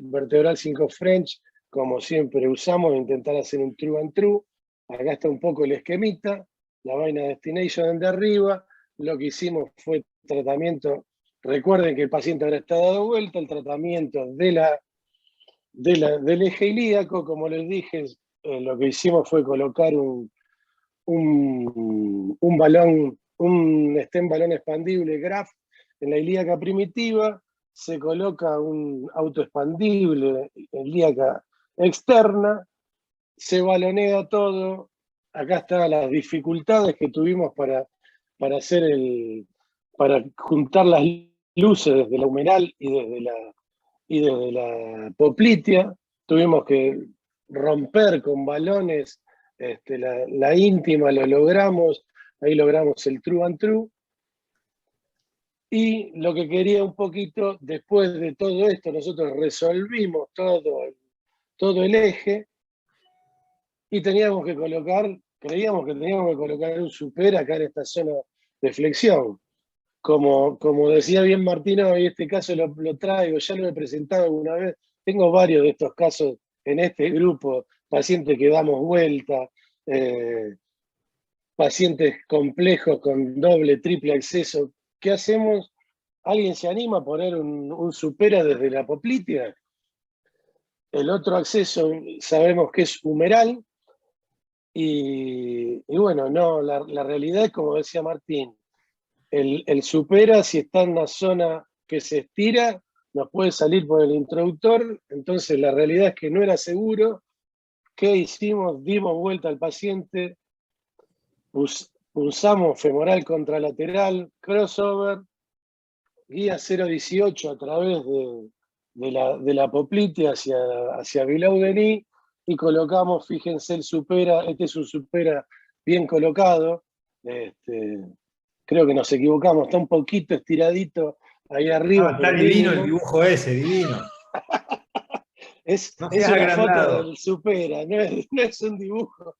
S3: vertebral 5 French, como siempre usamos, intentar hacer un true and true. Acá está un poco el esquemita. la vaina destination de arriba. Lo que hicimos fue tratamiento. Recuerden que el paciente ahora está dado vuelta, el tratamiento del eje ilíaco. Como les dije, lo que hicimos fue colocar un balón, un stent balón expandible Graf en la ilíaca primitiva, se coloca un autoexpandible ilíaca externa, se balonea todo. Acá están las dificultades que tuvimos para juntar las luces desde la humeral y desde la poplitea. Tuvimos que romper con balones la íntima, lo logramos, ahí logramos el true and true. Y lo que quería un poquito, después de todo esto, nosotros resolvimos todo el eje y creíamos que teníamos que colocar un super acá en esta zona de flexión. Como decía bien Martino, y este caso lo traigo, ya lo he presentado alguna vez, tengo varios de estos casos en este grupo, pacientes que damos vuelta, pacientes complejos con doble, triple acceso. ¿Qué hacemos? ¿Alguien se anima a poner un supera desde la poplitea? El otro acceso sabemos que es humeral, y bueno, no, la realidad es como decía Martín, el supera, si está en una zona que se estira, nos puede salir por el introductor. Entonces la realidad es que no era seguro. ¿Qué hicimos? Dimos vuelta al paciente, pulsamos femoral contralateral, crossover, guía 0.18 a través de la poplitea hacia below the knee, y colocamos, fíjense el supera, este es un supera bien colocado. Creo que nos equivocamos, está un poquito estiradito ahí arriba.
S1: Está divino el dibujo ese, divino.
S3: Es una foto del supera, no es un dibujo.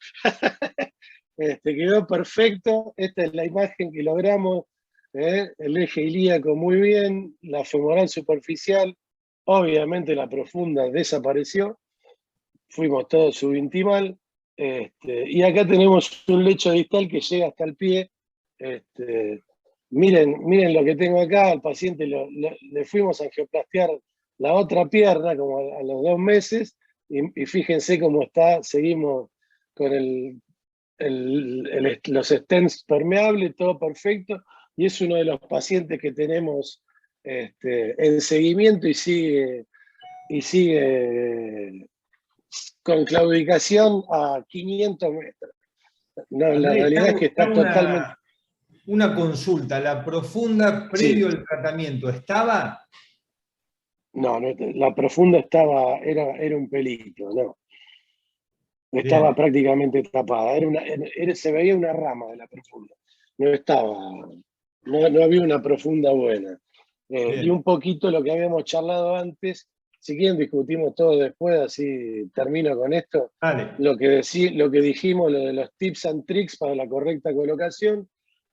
S3: Quedó perfecto. Esta es la imagen que logramos. El eje ilíaco muy bien, la femoral superficial, obviamente la profunda desapareció, fuimos todos subintimal, y acá tenemos un lecho distal que llega hasta el pie. Miren lo que tengo acá. Al paciente le fuimos a angioplastear la otra pierna como a los 2 meses, y fíjense cómo está. Seguimos con los stents permeables, todo perfecto, y es uno de los pacientes que tenemos en seguimiento y sigue con claudicación a 500 metros. No,
S1: Andrés,
S3: la realidad es que está totalmente...
S1: Una consulta, ¿la profunda previo al tratamiento estaba?
S3: No, la profunda era un pelito, no. Estaba bien, prácticamente tapada, se veía una rama de la profunda. No había una profunda buena. Y un poquito lo que habíamos charlado antes, si quieren discutimos todo después, así termino con esto.
S1: Vale.
S3: Lo que dijimos, lo de los tips and tricks para la correcta colocación,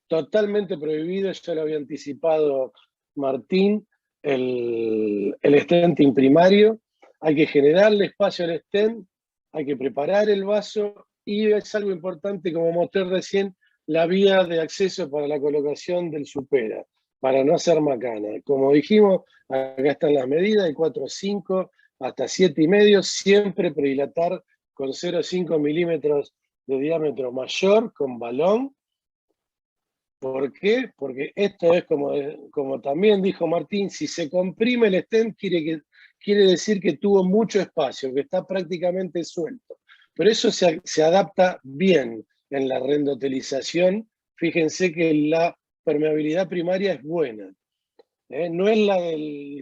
S3: totalmente prohibido, ya lo había anticipado Martín, el stenting primario. Hay que generarle espacio al stent, hay que preparar el vaso, y es algo importante, como mostré recién, la vía de acceso para la colocación del supera, para no hacer macana. Como dijimos, acá están las medidas, de 4,5 hasta 7,5, siempre predilatar con 0,5 milímetros de diámetro mayor, con balón. ¿Por qué? Porque esto es como también dijo Martín, si se comprime el stent quiere decir que tuvo mucho espacio, que está prácticamente suelto. Pero eso se adapta bien en la rendotelización. Fíjense que la permeabilidad primaria es buena. No es la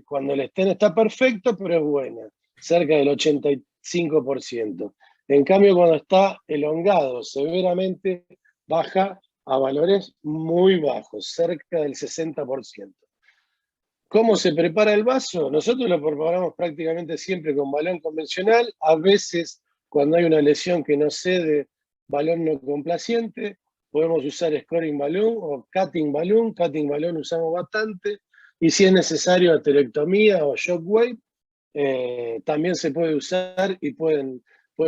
S3: cuando el stent está perfecto, pero es buena, cerca del 85%. En cambio, cuando está elongado severamente, baja a valores muy bajos, cerca del 60%. ¿Cómo se prepara el vaso? Nosotros lo preparamos prácticamente siempre con balón convencional. A veces, cuando hay una lesión que no cede, balón no complaciente, podemos usar scoring balloon o cutting balloon. Cutting balloon usamos bastante. Y si es necesario aterectomía o shockwave, también se puede usar y pueden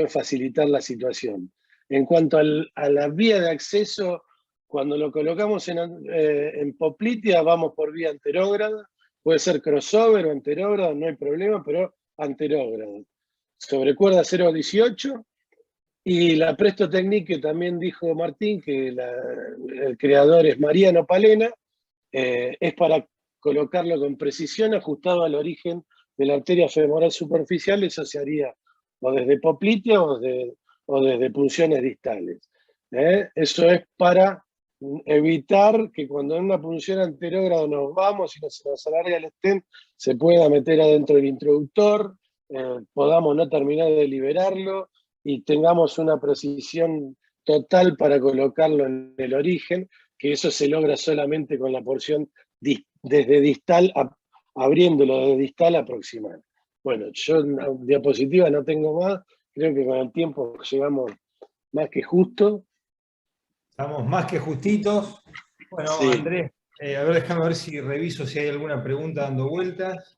S3: facilitar la situación. En cuanto a la vía de acceso Cuando lo colocamos en poplitea, vamos por vía anterógrada, puede ser crossover o anterógrada, no hay problema, pero anterógrada. Sobre cuerda 0.18, y la Presto Technique, que también dijo Martín, que el creador es Mariano Palena, es para colocarlo con precisión, ajustado al origen de la arteria femoral superficial. Eso se haría o desde poplitea o desde punciones distales. Eso es para evitar que cuando en una punción anterógrada nos vamos y se nos alarga el stent, se pueda meter adentro del introductor, podamos no terminar de liberarlo y tengamos una precisión total para colocarlo en el origen, que eso se logra solamente con la porción desde distal, abriéndolo desde distal a proximal. Bueno, yo en diapositiva no tengo más, creo que con el tiempo llegamos más que justo.
S1: Estamos más que justitos. Bueno, sí. Andrés, a ver, déjame ver si reviso si hay alguna pregunta dando vueltas.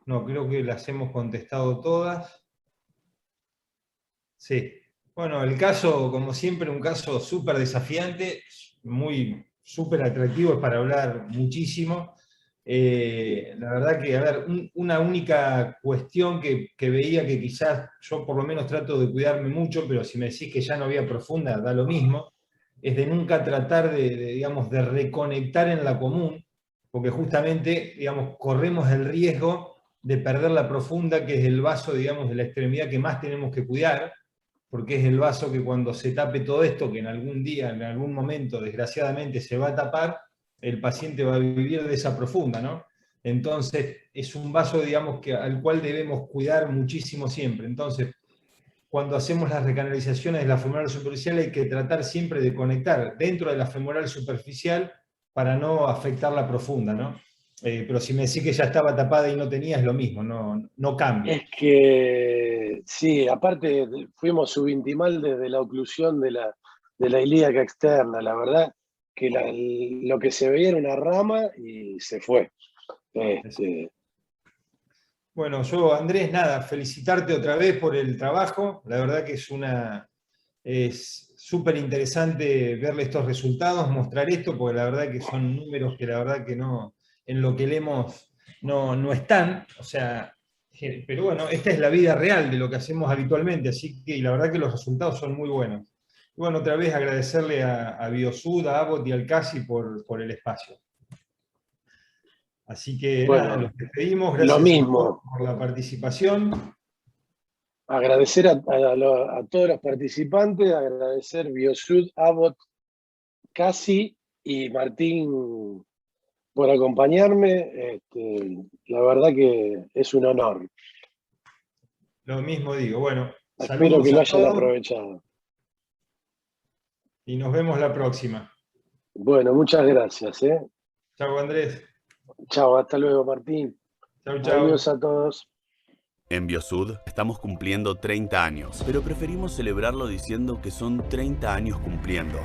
S1: No, creo que las hemos contestado todas. Sí. Bueno, el caso, como siempre, un caso súper desafiante, súper atractivo, es para hablar muchísimo. La verdad que, a ver, una única cuestión que veía que quizás yo por lo menos trato de cuidarme mucho, pero si me decís que ya no había profunda, da lo mismo, es de nunca tratar digamos, de reconectar en la común, porque justamente, digamos, corremos el riesgo de perder la profunda, que es el vaso, digamos, de la extremidad que más tenemos que cuidar, porque es el vaso que cuando se tape todo esto, que en algún día, en algún momento, desgraciadamente, se va a tapar, el paciente va a vivir de esa profunda, ¿no? Entonces, es un vaso, digamos, al cual debemos cuidar muchísimo siempre. Entonces, cuando hacemos las recanalizaciones de la femoral superficial hay que tratar siempre de conectar dentro de la femoral superficial para no afectar la profunda, ¿no? Pero si me decís que ya estaba tapada y no tenía, es lo mismo, no cambia.
S3: Es que, sí, aparte fuimos subintimal desde la oclusión de la ilíaca externa, la verdad que lo que se veía era una rama y se fue.
S1: Bueno, yo, Andrés, nada, felicitarte otra vez por el trabajo. La verdad que es súper interesante verle estos resultados, mostrar esto, porque la verdad que son números que la verdad que no, en lo que leemos no están. O sea, pero bueno, esta es la vida real de lo que hacemos habitualmente, así que la verdad que los resultados son muy buenos. Y bueno, otra vez agradecerle a Biosud, a Abbott y al CASI por el espacio. Así que bueno, nada, los despedimos, gracias por la participación.
S3: Agradecer a todos los participantes, agradecer Biosud, Abbott, CASI y Martín por acompañarme. La verdad que es un honor.
S1: Lo mismo digo, bueno.
S3: Espero que lo hayan aprovechado.
S1: Y nos vemos la próxima.
S3: Bueno, muchas gracias.
S1: Chao, Andrés.
S3: Chao, hasta luego, Martín.
S1: Chao, chao.
S3: Adiós a todos.
S4: En Biosud estamos cumpliendo 30 años, pero preferimos celebrarlo diciendo que son 30 años cumpliendo.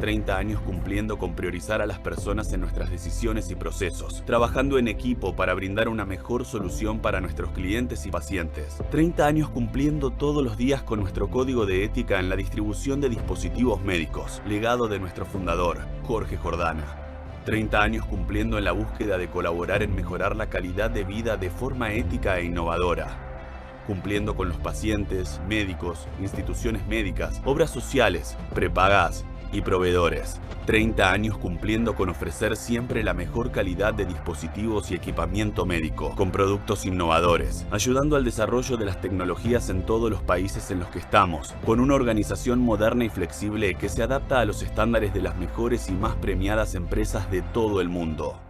S4: 30 años cumpliendo con priorizar a las personas en nuestras decisiones y procesos, trabajando en equipo para brindar una mejor solución para nuestros clientes y pacientes. 30 años cumpliendo todos los días con nuestro código de ética en la distribución de dispositivos médicos, legado de nuestro fundador, Jorge Jordana. 30 años cumpliendo en la búsqueda de colaborar en mejorar la calidad de vida de forma ética e innovadora. Cumpliendo con los pacientes, médicos, instituciones médicas, obras sociales, prepagas y proveedores. 30 años cumpliendo con ofrecer siempre la mejor calidad de dispositivos y equipamiento médico, con productos innovadores, ayudando al desarrollo de las tecnologías en todos los países en los que estamos, con una organización moderna y flexible que se adapta a los estándares de las mejores y más premiadas empresas de todo el mundo.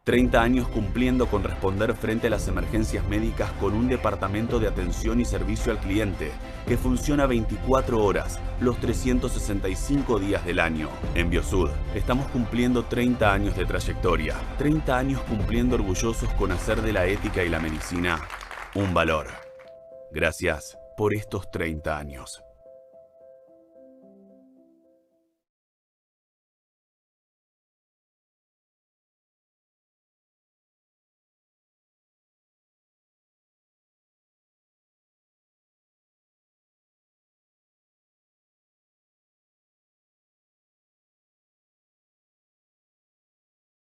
S4: 30 años cumpliendo con responder frente a las emergencias médicas con un departamento de atención y servicio al cliente que funciona 24 horas, los 365 días del año. En Biosud estamos cumpliendo 30 años de trayectoria, 30 años cumpliendo orgullosos con hacer de la ética y la medicina un valor. Gracias por estos 30 años.